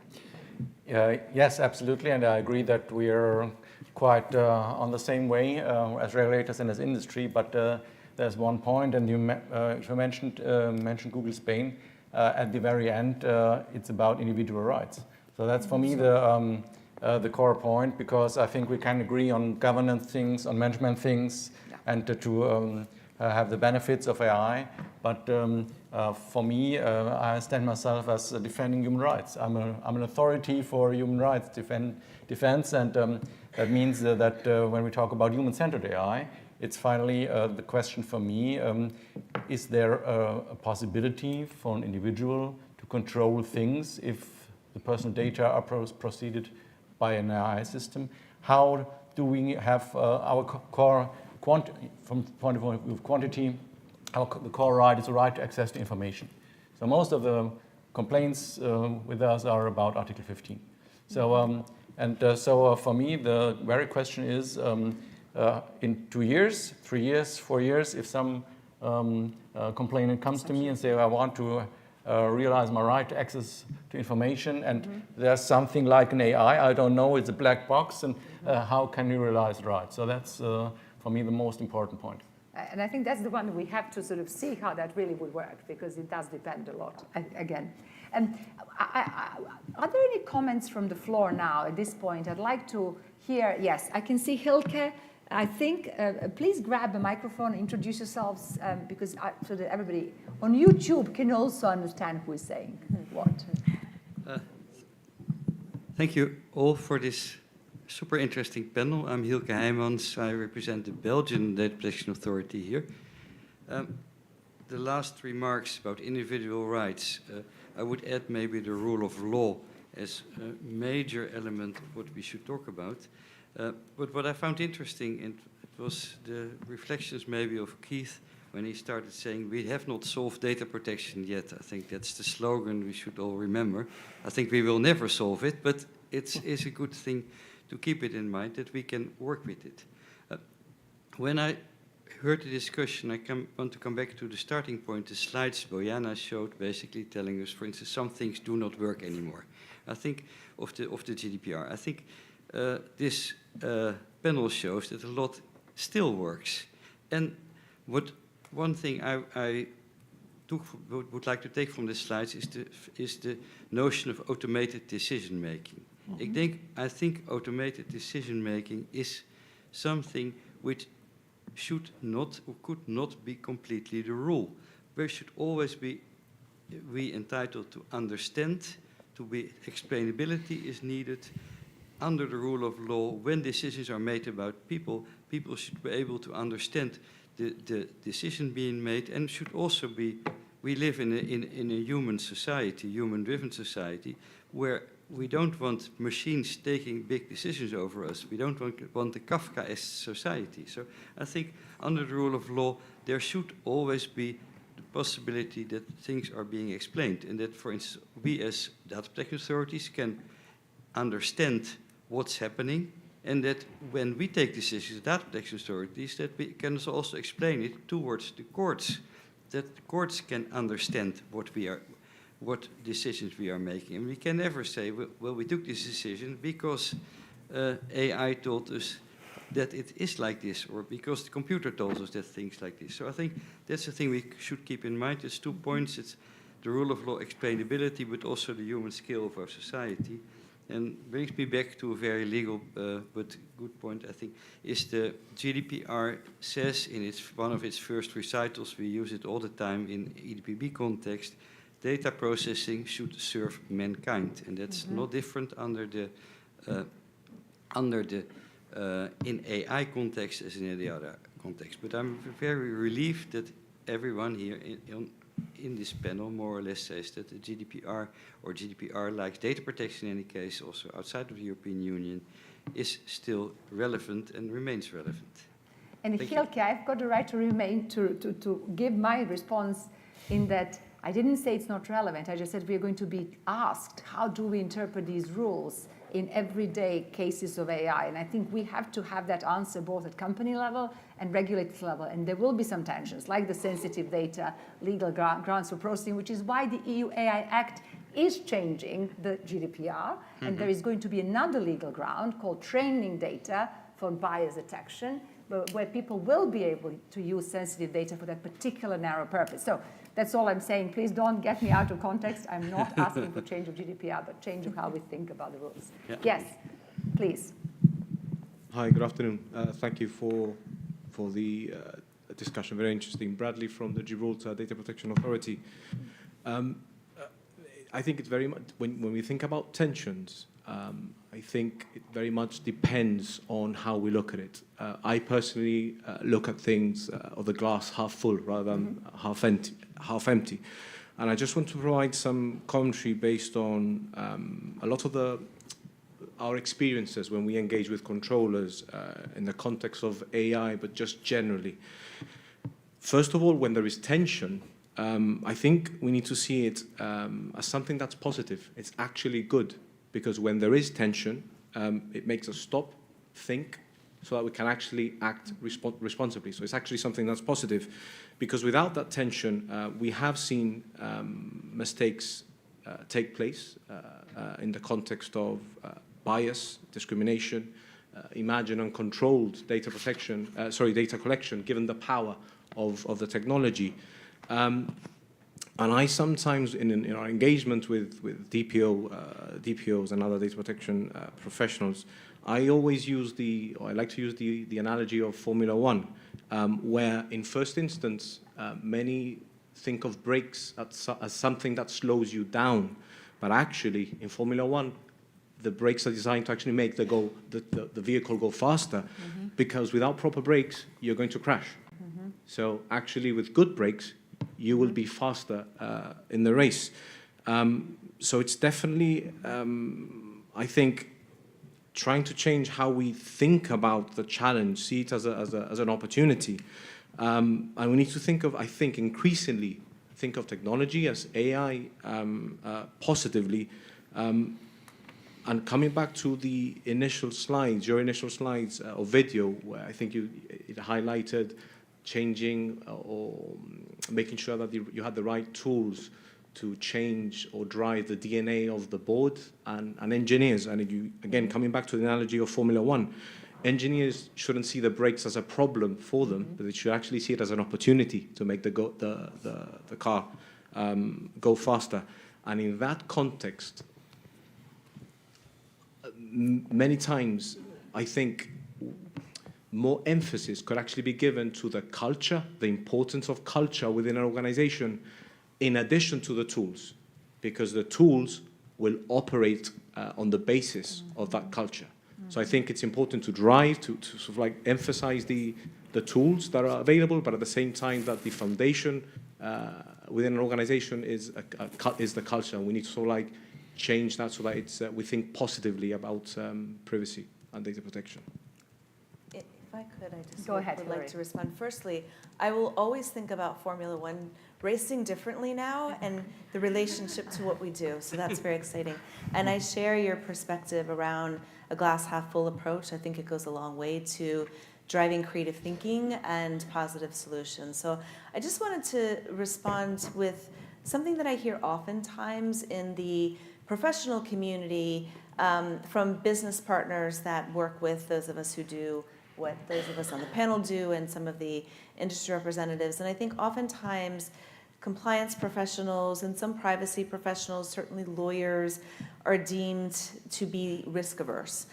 Yes, absolutely, and I agree that we are quite on the same way as regulators and as industry, but there's one point, and you mentioned Google Spain. At the very end, it's about individual rights. So that's for me the core point, because I think we can agree on governance things, on management things, and to have the benefits of AI. But for me, I stand myself as defending human rights. I'm an authority for human rights defense, and that means that when we talk about human-centered AI, it's finally the question for me, is there a possibility for an individual to control things if the personal data are processed by an AI system? How do we have our core, from the point of view of quantity, the core right is the right to access to information. So most of the complaints with us are about Article 15. So, so for me, the very question is, in 2 years, 3 years, 4 years, if some complainant comes to me and say, I want to realize my right to access to information, and there's something like an AI, I don't know, it's a black box, and how can you realize the right? So that's, for me, the most important point. And I think that's the one we have to sort of see how that really would work, because it does depend a lot, again. And are there any comments from the floor now at this point? I'd like to hear, yes, I can see Hilke. I think, please grab a microphone, introduce yourselves, because so that everybody on YouTube can also understand who is saying what. Thank you all for this super interesting panel. I'm Hilke Heijmans. I represent the Belgian Data Protection Authority here. The last remarks about individual rights, I would add maybe the rule of law as a major element of what we should talk about. But what I found interesting, and it was the reflections maybe of Keith when he started saying, we have not solved data protection yet. I think that's the slogan we should all remember. I think we will never solve it, but it is a good thing to keep it in mind that we can work with it. When I heard the discussion, I want to come back to the starting point, the slides Bojana showed, basically telling us, for instance, some things do not work anymore. I think of the GDPR. I think this panel shows that a lot still works. And one thing I would like to take from the slides is the notion of automated decision making. I think automated decision making is something which should not or could not be completely the rule. We should always be entitled to understand, to be explainability is needed. Under the rule of law, when decisions are made about people, people should be able to understand the decision being made, and should also be, we live in a human society, human-driven society, where we don't want machines taking big decisions over us. We don't want a Kafkaesque society. So I think under the rule of law, there should always be the possibility that things are being explained, and that, for instance, we as data protection authorities can understand what's happening, and that when we take decisions, data protection authorities, that we can also explain it towards the courts, that the courts can understand what decisions we are making. And we can never say, well, we took this decision because AI told us that it is like this, or because the computer told us that things like this. So I think that's the thing we should keep in mind. It's 2 points. It's the rule of law explainability, but also the human scale of our society. And brings me back to a very legal but good point, I think, is the GDPR says in one of its first recitals, we use it all the time in EDPB context, data processing should serve mankind. And that's not different under the in AI context as in any other context. But I'm very relieved that everyone here in this panel more or less says that the GDPR, or GDPR-like data protection in any case, also outside of the European Union, is still relevant and remains relevant. And Hilke, I've got the right to remain, to give my response in that I didn't say it's not relevant. I just said we are going to be asked, how do we interpret these rules in everyday cases of AI? And I think we have to have that answer both at company level and regulator level. And there will be some tensions, like the sensitive data, legal grounds for processing, which is why the EU AI Act is changing the GDPR. And there is going to be another legal ground called training data for bias detection, where people will be able to use sensitive data for that particular narrow purpose. So that's all I'm saying. Please don't get me out of context. I'm not asking for change of GDPR, but change of how we think about the rules. Yeah. Yes, please. Hi, good afternoon. Thank you for the discussion. Very interesting. Bradley from the Gibraltar Data Protection Authority. I think it's very much, when we think about tensions, I think it very much depends on how we look at it. I personally look at things of the glass half full rather than half empty. And I just want to provide some commentary based on a lot of our experiences when we engage with controllers in the context of AI, but just generally. First of all, when there is tension, I think we need to see it as something that's positive. It's actually good. Because when there is tension, it makes us stop, think, so that we can actually act responsibly. So it's actually something that's positive. Because without that tension, we have seen mistakes take place in the context of bias, discrimination, imagine uncontrolled data collection, given the power of the technology. And I sometimes, in our engagement with DPOs and other data protection professionals, I always use I like to use the analogy of Formula One, where in first instance, many think of brakes as something that slows you down. But actually, in Formula One, the brakes are designed to actually make the vehicle go faster, because without proper brakes, you're going to crash. So actually, with good brakes, you will be faster in the race. So it's definitely, I think, trying to change how we think about the challenge, see it as an opportunity. And we need to think of, I think, increasingly think of technology as AI positively. And coming back to the initial slides, your initial slides of video, where I think it highlighted changing or making sure that you had the right tools to change or drive the DNA of the board and engineers. And again, coming back to the analogy of Formula One, engineers shouldn't see the brakes as a problem for them, but they should actually see it as an opportunity to make the car go faster. And in that context, many times, I think more emphasis could actually be given to the culture, the importance of culture within an organization, in addition to the tools, because the tools will operate on the basis of that culture. So I think it's important to drive, to sort of like emphasize the tools that are available, but at the same time that the foundation within an organization is the culture. And we need to sort of like change that so that we think positively about privacy and data protection. If I could, I just Go ahead, would Hillary. like to respond. Firstly, I will always think about Formula One racing differently now and the relationship to what we do. So that's very exciting. And I share your perspective around a glass half full approach. I think it goes a long way to driving creative thinking and positive solutions. So I just wanted to respond with something that I hear oftentimes in the professional community from business partners that work with those of us who do what those of us on the panel do and some of the industry representatives. And I think oftentimes compliance professionals and some privacy professionals, certainly lawyers, are deemed to be risk averse.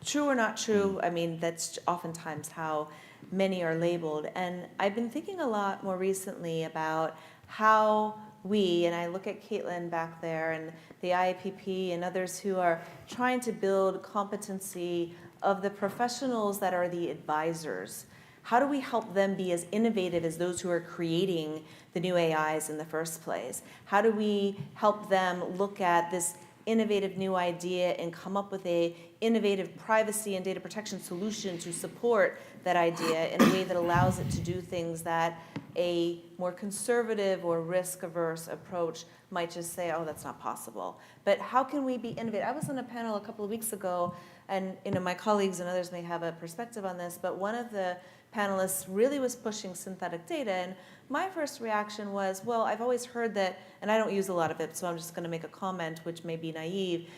True or not true, I mean, that's oftentimes how many are labeled. And I've been thinking a lot more recently about how we, and I look at Caitlin back there and the IAPP and others who are trying to build competency of the professionals that are the advisors. How do we help them be as innovative as those who are creating the new AIs in the first place? How do we help them look at this innovative new idea and come up with a innovative privacy and data protection solution to support that idea in a way that allows it to do things that a more conservative or risk-averse approach might just say, oh, that's not possible. But how can we be innovative? I was on a panel a couple of weeks ago, and my colleagues and others may have a perspective on this, but one of the panelists really was pushing synthetic data, and my first reaction was, well, I've always heard that, and I don't use a lot of it, so I'm just going to make a comment which may be naive,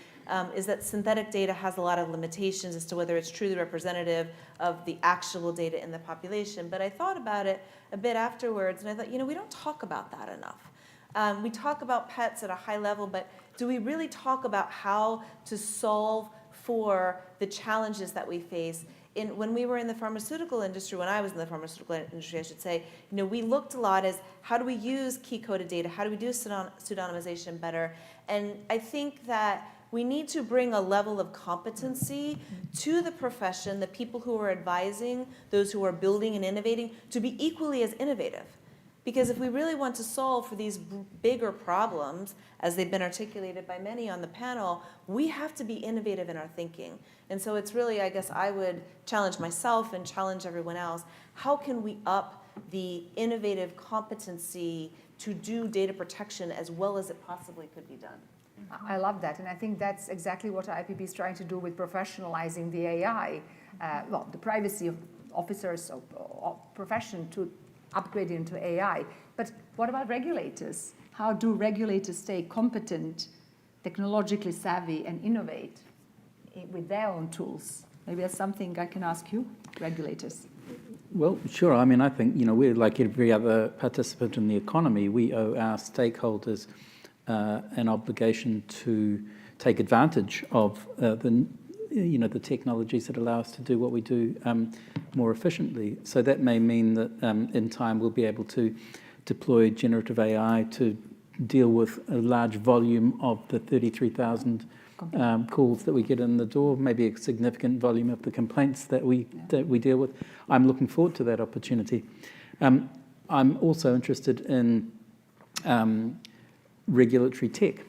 is that synthetic data has a lot of limitations as to whether it's truly representative of the actual data in the population. But I thought about it a bit afterwards, and I thought, we don't talk about that enough. We talk about pets at a high level, but do we really talk about how to solve for the challenges that we face? When we were in the pharmaceutical industry, when I was in the pharmaceutical industry, I should say, we looked a lot as how do we use key-coded data? How do we do pseudonymization better? And I think that we need to bring a level of competency to the profession, the people who are advising, those who are building and innovating, to be equally as innovative. Because if we really want to solve for these bigger problems, as they've been articulated by many on the panel, we have to be innovative in our thinking. And so it's really, I guess I would challenge myself and challenge everyone else, how can we up the innovative competency to do data protection as well as it possibly could be done? I love that, and I think that's exactly what IPB is trying to do with professionalizing the AI, the privacy of officers of profession to upgrade into AI. But what about regulators? How do regulators stay competent, technologically savvy, and innovate with their own tools? Maybe that's something I can ask you, regulators. Well, sure. I mean, I think, we're like every other participant in the economy. We owe our stakeholders an obligation to take advantage of the technologies that allow us to do what we do more efficiently. So that may mean that in time we'll be able to deploy generative AI to deal with a large volume of the 33,000 calls that we get in the door, maybe a significant volume of the complaints that we deal with. I'm looking forward to that opportunity. I'm also interested in regulatory tech.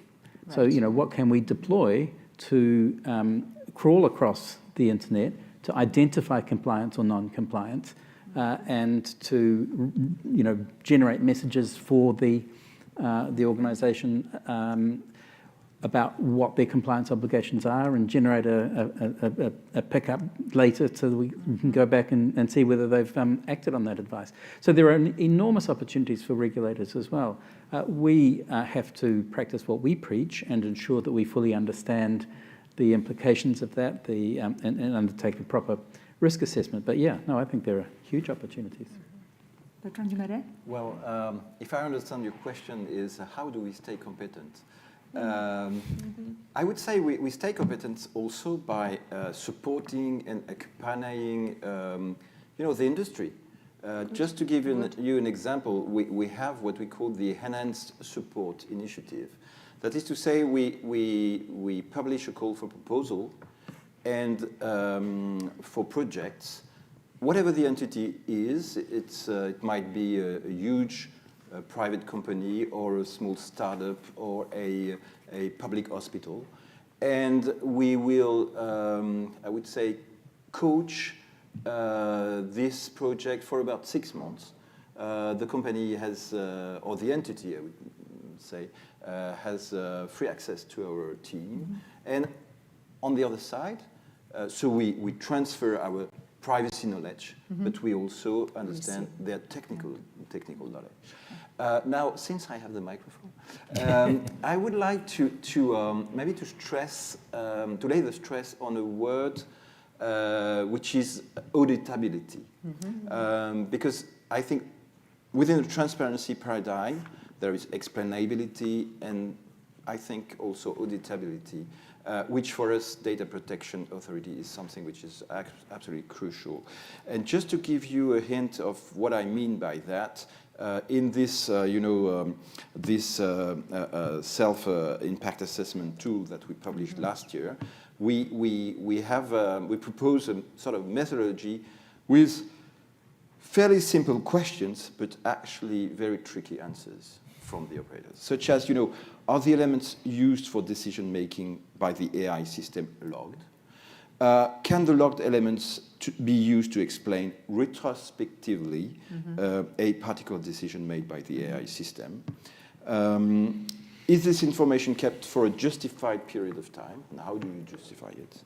Right. So, what can we deploy to crawl across the internet to identify compliance or non-compliance and to, generate messages for the organization about what their compliance obligations are and generate a pickup later so that we can go back and see whether they've acted on that advice. So there are enormous opportunities for regulators as well. We have to practice what we preach and ensure that we fully understand the implications of that and undertake a proper risk assessment. But yeah, no, I think there are huge opportunities. Bertrand Dumaret? Well, if I understand your question is how do we stay competent? I would say we stay competent also by supporting and accompanying, the industry. Just to give you an example, we have what we call the Enhanced Support Initiative. That is to say, we publish a call for proposal, and for projects, whatever the entity is, it might be a huge private company or a small startup or a public hospital. And we will, I would say, coach this project for about 6 months. The company has, or the entity, I would say, has free access to our team. And on the other side, so we transfer our privacy knowledge, but we also understand their technical knowledge. Now, since I have the microphone, I would like to maybe to stress, to lay the stress on a word which is auditability. Because I think within the transparency paradigm, there is explainability and I think also auditability, which for us, Data Protection Authority, is something which is absolutely crucial. And just to give you a hint of what I mean by that, in this, this self-impact assessment tool that we published last year, we propose a sort of methodology with fairly simple questions, but actually very tricky answers from the operators, such as, are the elements used for decision-making by the AI system logged? Can the logged elements be used to explain retrospectively a particular decision made by the AI system? Is this information kept for a justified period of time? And how do you justify it?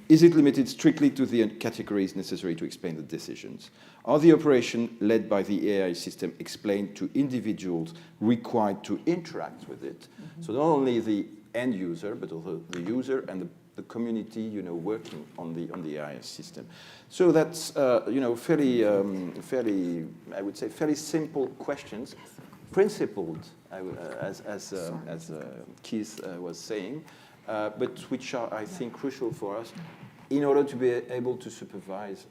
Is it limited strictly to the categories necessary to explain the decisions? Are the operations led by the AI system explained to individuals required to interact with it? So not only the end user, but also the user and the community, working on the AI system. So that's, fairly, I would say, fairly simple questions, principled, as Keith was saying, but which are, I think, crucial for us in order to be able to supervise,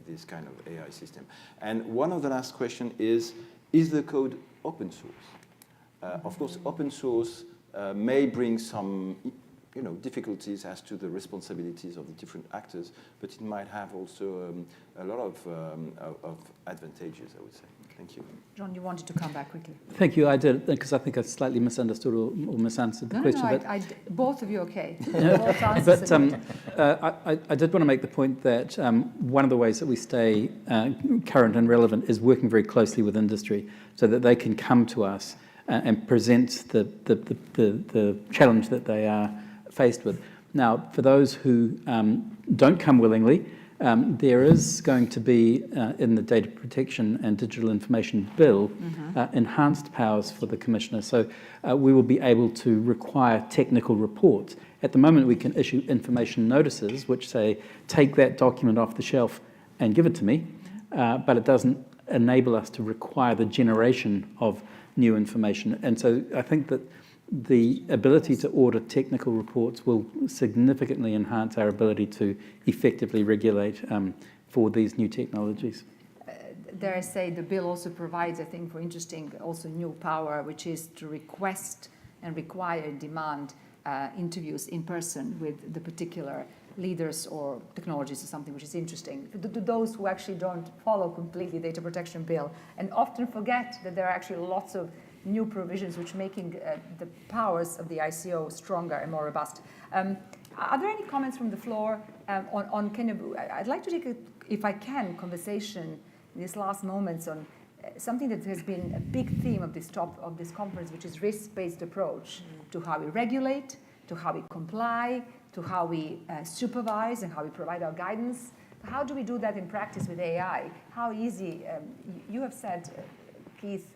this kind of AI system. And one of the last questions is the code open source? Of course, open source may bring some difficulties as to the responsibilities of the different actors, but it might have also a lot of advantages, I would say. Thank you. John, you wanted to come back quickly. Thank you. I did, because I think I slightly misunderstood or misanswered the question. No, both of you okay. But I did want to make the point that one of the ways that we stay current and relevant is working very closely with industry so that they can come to us and present the challenge that they are faced with. Now, for those who don't come willingly, there is going to be, in the Data Protection and Digital Information Bill, enhanced powers for the Commissioner. So we will be able to require technical reports. At the moment, we can issue information notices, which say, take that document off the shelf and give it to me, but it doesn't enable us to require the generation of new information. And so I think that the ability to order technical reports will significantly enhance our ability to effectively regulate for these new technologies. Dare I say, the bill also provides, I think, for interesting, also new power, which is to request and require and demand interviews in person with the particular leaders or technologies or something, which is interesting. To those who actually don't follow completely the data protection bill and often forget that there are actually lots of new provisions which making the powers of the ICO stronger and more robust. Are there any comments from the floor on kind of, I'd like to take, if I can, conversation in these last moments on something that has been a big theme of this conference, which is risk-based approach to how we regulate, to how we comply, to how we supervise and how we provide our guidance. How do we do that in practice with AI? How easy, you have said, Keith,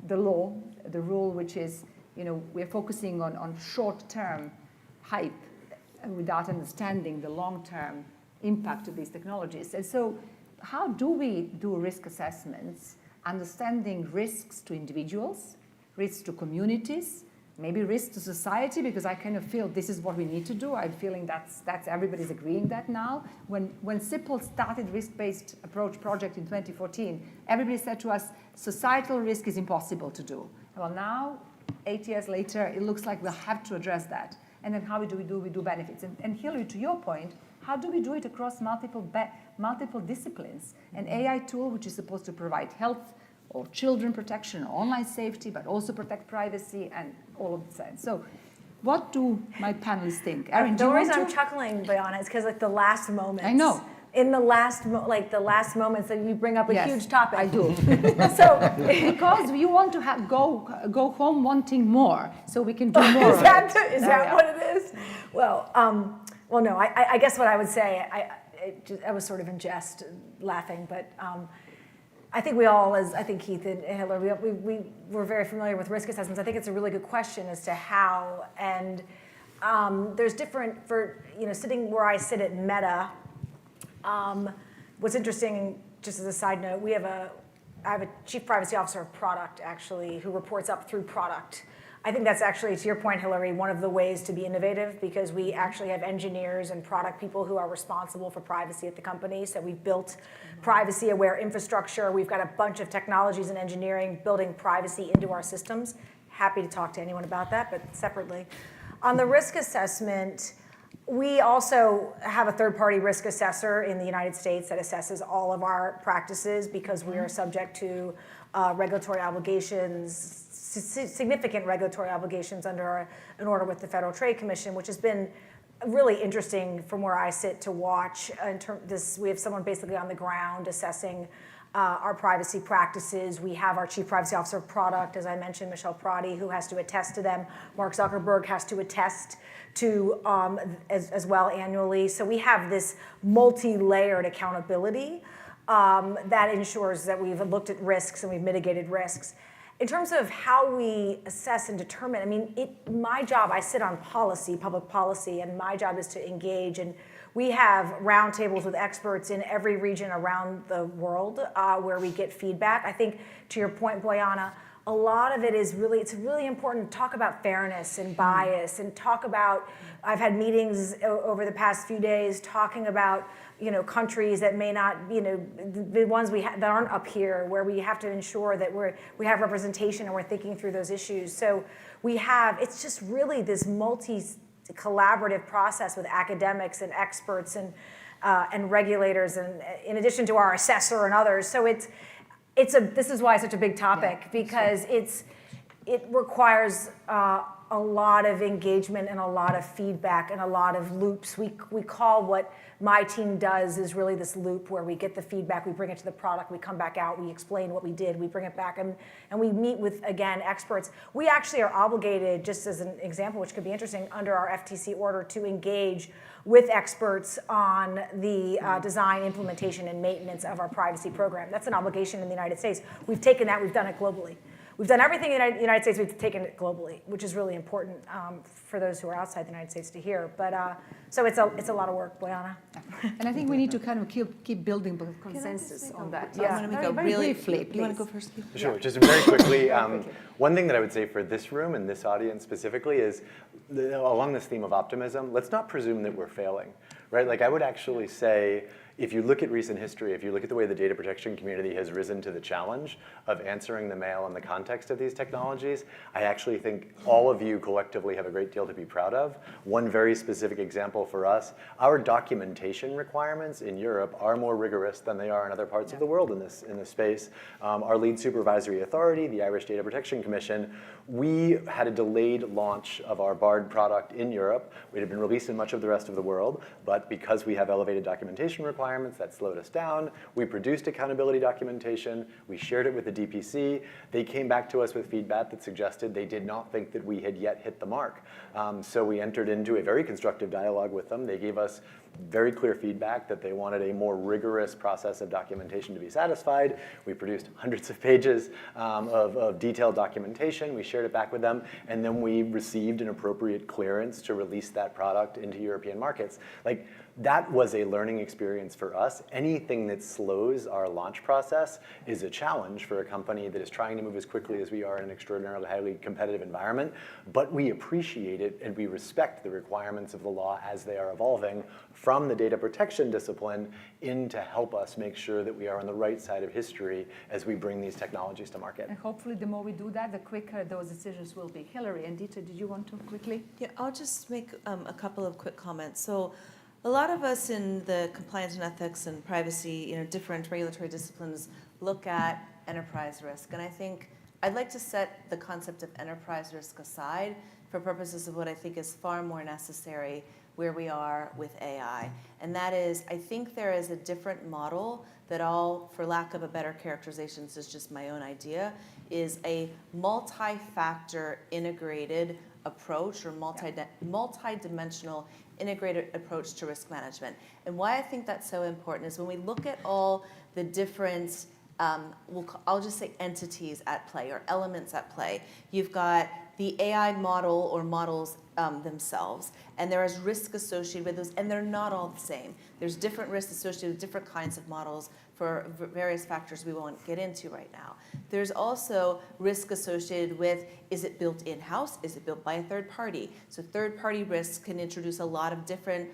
the law, the rule, which is, we're focusing on short-term hype without understanding the long-term impact of these technologies. And so how do we do risk assessments, understanding risks to individuals, risks to communities, maybe risks to society, because I kind of feel this is what we need to do. I'm feeling that's everybody's agreeing that now. When CIPL started risk-based approach project in 2014, everybody said to us, societal risk is impossible to do. Well, now, 8 years later, it looks like we'll have to address that. And then how do we do benefits? And Hillary, to your point, how do we do it across multiple disciplines? An AI tool which is supposed to provide health or children protection or online safety, but also protect privacy and all of that. So what do my panelists think? Erin, the reason I'm chuckling, Bayana, is because the last moments. I know. In the last moments that you bring up a huge topic. I do. So because you want to go home wanting more, so we can do more. Is that what it is? Well, no. I guess what I would say, I was sort of in jest, laughing, but I think we all, as I think Keith and Hillary, we were very familiar with risk assessments. I think it's a really good question as to how, and there's different sitting where I sit at Meta. What's interesting, just as a side note, I have a chief privacy officer of product, actually, who reports up through product. I think that's actually, to your point, Hillary, one of the ways to be innovative, because we actually have engineers and product people who are responsible for privacy at the company. So we've built privacy-aware infrastructure. We've got a bunch of technologies and engineering building privacy into our systems. Happy to talk to anyone about that, but separately. On the risk assessment, we also have a third-party risk assessor in the United States that assesses all of our practices because we are subject to regulatory obligations, significant regulatory obligations under an order with the Federal Trade Commission, which has been really interesting from where I sit to watch. We have someone basically on the ground assessing our privacy practices. We have our Chief Privacy Officer of Product, as I mentioned, Michelle Prati, who has to attest to them. Mark Zuckerberg has to attest to as well annually. So we have this multi-layered accountability that ensures that we've looked at risks and we've mitigated risks. In terms of how we assess and determine, I mean, my job, I sit on policy, public policy, and my job is to engage. And we have roundtables with experts in every region around the world where we get feedback. I think, to your point, Boyana, a lot of it is really, it's really important to talk about fairness and bias and talk about, I've had meetings over the past few days talking about, you know, countries that may not, you know, the ones that aren't up here, where we have to ensure that we have representation and we're thinking through those issues. So it's just really this collaborative process with academics and experts and regulators, and in addition to our assessor and others. So this is why it's such a big topic, because it requires a lot of engagement and a lot of feedback and a lot of loops. We call what my team does is really this loop where we get the feedback, we bring it to the product, we come back out, we explain what we did, we bring it back, and we meet with, again, experts. We actually are obligated, just as an example, which could be interesting, under our FTC order to engage with experts on the design, implementation, and maintenance of our privacy program. That's an obligation in the United States. We've taken that, we've done it globally. We've done everything in the United States, we've taken it globally, which is really important for those who are outside the United States to hear. But so it's a lot of work, Boyana. And I think we need to kind of keep building consensus on that. Yeah, Very briefly, please. You want to go first? Sure, just very quickly. One thing that I would say for this room and this audience specifically is, along this theme of optimism, let's not presume that we're failing, right? Like, I would actually say, if you look at recent history, if you look at the way the data protection community has risen to the challenge of answering the mail in the context of these technologies, I actually think all of you collectively have a great deal to be proud of. One very specific example for us, our documentation requirements in Europe are more rigorous than they are in other parts of the world in this space. Our lead supervisory authority, the Irish Data Protection Commission, we had a delayed launch of our BARD product in Europe. It had been released in much of the rest of the world, but because we have elevated documentation requirements, that slowed us down. We produced accountability documentation. We shared it with the DPC. They came back to us with feedback that suggested they did not think that we had yet hit the mark. So we entered into a very constructive dialogue with them. They gave us very clear feedback that they wanted a more rigorous process of documentation to be satisfied. We produced hundreds of pages of detailed documentation. We shared it back with them, and then we received an appropriate clearance to release that product into European markets. Like, that was a learning experience for us. Anything that slows our launch process is a challenge for a company that is trying to move as quickly as we are in an extraordinarily highly competitive environment. But we appreciate it and we respect the requirements of the law as they are evolving from the data protection discipline in to help us make sure that we are on the right side of history as we bring these technologies to market. And hopefully the more we do that, the quicker those decisions will be. Hillary and Dieter, did you want to quickly? Yeah, I'll just make a couple of quick comments. So, a lot of us in the compliance and ethics and privacy, different regulatory disciplines look at enterprise risk. And I think I'd like to set the concept of enterprise risk aside for purposes of what I think is far more necessary where we are with AI. And that is, I think there is a different model that for lack of a better characterization, this is just my own idea, is a multi-factor integrated approach or multi-dimensional integrated approach to risk management. And why I think that's so important is when we look at all the different, I'll just say entities at play or elements at play. You've got the AI model or models themselves, and there is risk associated with those, and they're not all the same. There's different risks associated with different kinds of models for various factors we won't get into right now. There's also risk associated with, is it built in-house? Is it built by a third party? So third-party risks can introduce a lot of different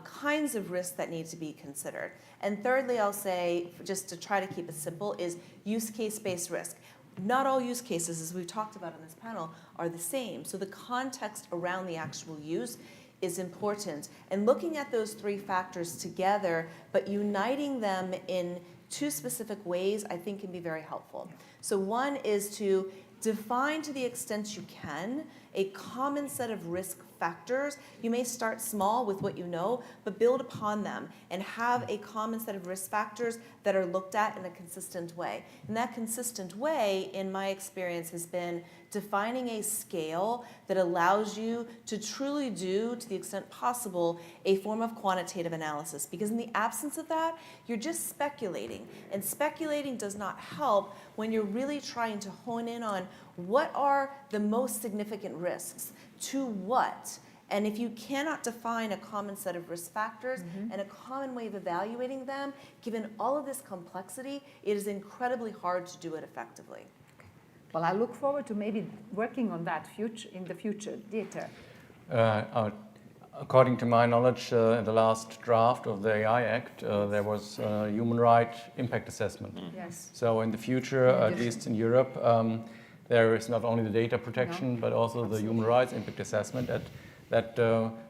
kinds of risks that need to be considered. And thirdly, I'll say, just to try to keep it simple, is use case-based risk. not all use cases, as we've talked about on this panel, are the same. So the context around the actual use is important. And looking at those three factors together, but uniting them in two specific ways, I think can be very helpful. So one is to define, to the extent you can, a common set of risk factors. You may start small with what you know, but build upon them and have a common set of risk factors that are looked at in a consistent way. And that consistent way, in my experience, has been defining a scale that allows you to truly do, to the extent possible, a form of quantitative analysis. Because in the absence of that, you're just speculating. And speculating does not help when you're really trying to hone in on what are the most significant risks, to what. And if you cannot define a common set of risk factors and a common way of evaluating them, given all of this complexity, it is incredibly hard to do it effectively. Well, I look forward to maybe working on that in the future. Dieter. According to my knowledge, in the last draft of the AI Act, there was a human rights impact assessment. Yes. So in the future, at least in Europe, there is not only the data protection, but also the human rights impact assessment that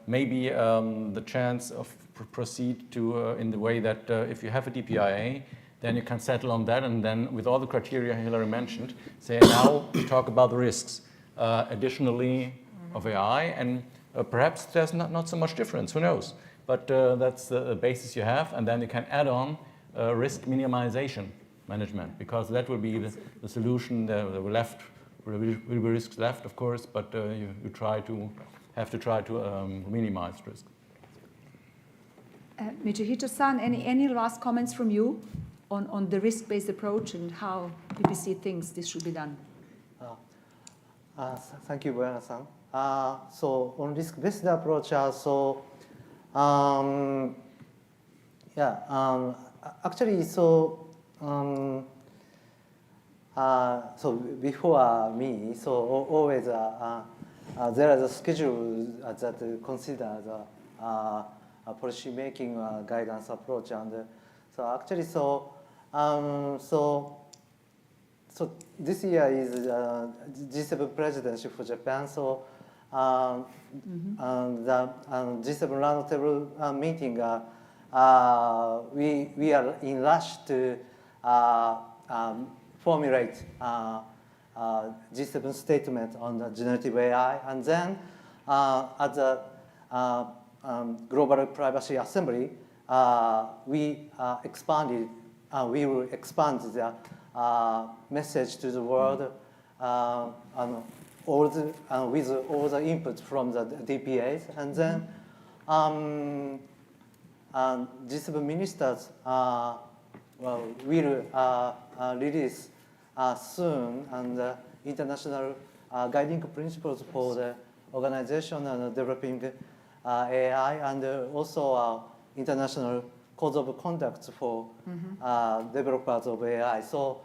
maybe the chance of proceed to in the way that if you have a DPIA, then you can settle on that, and then with all the criteria Hillary mentioned, say now we talk about the risks additionally of AI, and perhaps there's not so much difference, who knows? But that's the basis you have, and then you can add on risk minimization management, because that will be the solution. There will be risks left, of course, but you have to try to minimize risk. Michihito-san, any last comments from you on the risk-based approach and how PPC thinks this should be done? Thank you, Buena-san. So on risk-based approach, actually, so before me, so always there is a schedule that considers policy making guidance approach, and so actually, so this year is G7 presidency for Japan. So the G7 roundtable meeting, we are in rush to formulate G7 statement on the generative AI, and then at the Global Privacy Assembly, we will expand the message to the world with all the input from the DPAs, and then G7 ministers will release soon and international guiding principles for the organization and developing AI, and also international codes of conduct for developers of AI. So,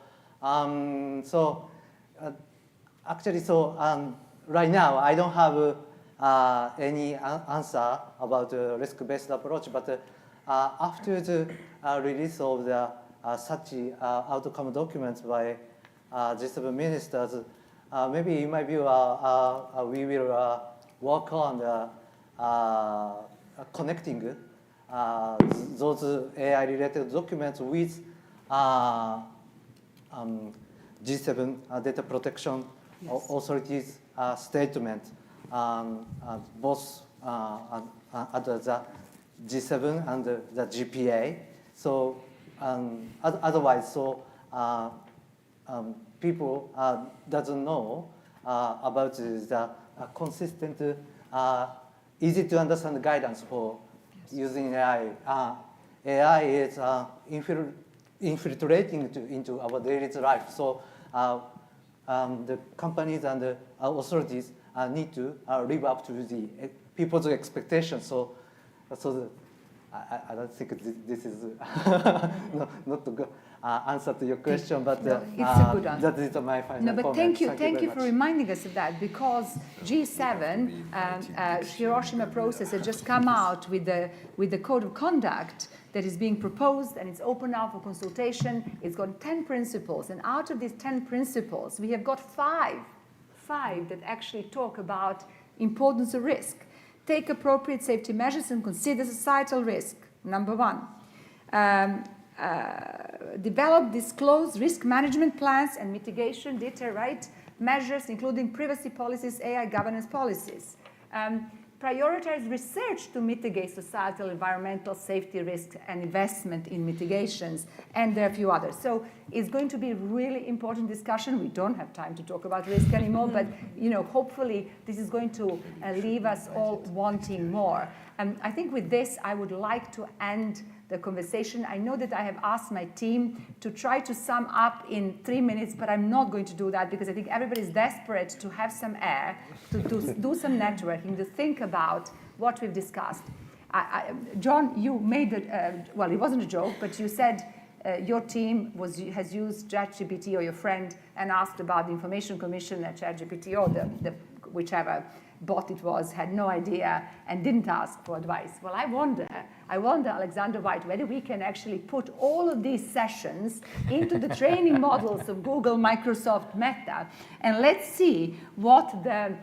actually, right now I don't have any answer about the risk-based approach, but after the release of the such outcome documents by G7 ministers, maybe in my view, we will work on connecting those AI-related documents with G7 data protection authorities statement, both at the G7 and the GPA. So otherwise, people doesn't know about the consistent, easy to understand guidance for using AI. AI is infiltrating into our daily life. So the companies and the authorities need to live up to the people's expectations. So I don't think this is not a good answer to your question, but it's a good answer. that is my final No, but comment. thank you for reminding us of that, because G7 Hiroshima process had just come out with the code of conduct, that is being proposed, and it's open now for consultation. It's got 10 principles, and out of these 10 principles, we have got five that actually talk about importance of risk. Take appropriate safety measures and consider societal risk, number 1. Develop, disclose risk management plans and mitigation deterrent measures, including privacy policies, AI governance policies. Prioritize research to mitigate societal, environmental, safety risks and investment in mitigations, and there are a few others. So it's going to be a really important discussion. We don't have time to talk about risk anymore, but hopefully this is going to leave us all wanting more. I think with this, I would like to end the conversation. I know that I have asked my team to try to sum up in 3 minutes, but I'm not going to do that because I think everybody's desperate to have some air, to do some networking, to think about what we've discussed. John, you made it, well, it wasn't a joke, but you said your team has used ChatGPT, or your friend, and asked about the Information Commission at ChatGPT, or the whichever bot it was, had no idea and didn't ask for advice. Well, I wonder, Alexander White, whether we can actually put all of these sessions into the training models of Google, Microsoft, Meta, and let's see what the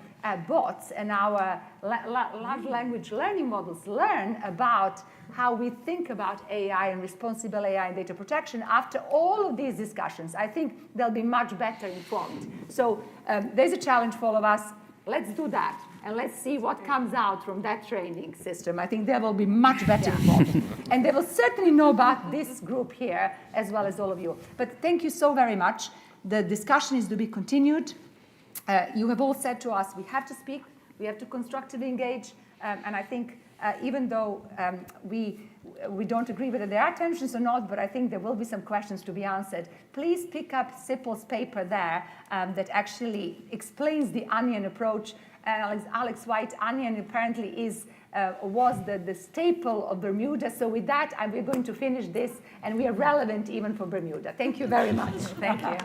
bots and our large language learning models learn about how we think about AI and responsible AI and data protection after all of these discussions. I think they'll be much better informed. So there's a challenge for all of us. Let's do that, and let's see what comes out from that training system. I think they will be much better informed. And they will certainly know about this group here, as well as all of you. But thank you so very much. The discussion is to be continued. You have all said to us, we have to speak, we have to constructively engage, and I think even though we don't agree whether there are tensions or not, but I think there will be some questions to be answered. Please pick up Sipil's paper there that actually explains the onion approach. Alex White, onion apparently was the staple of Bermuda. So with that, we're going to finish this, and we are relevant even for Bermuda. Thank you very much. Thank you.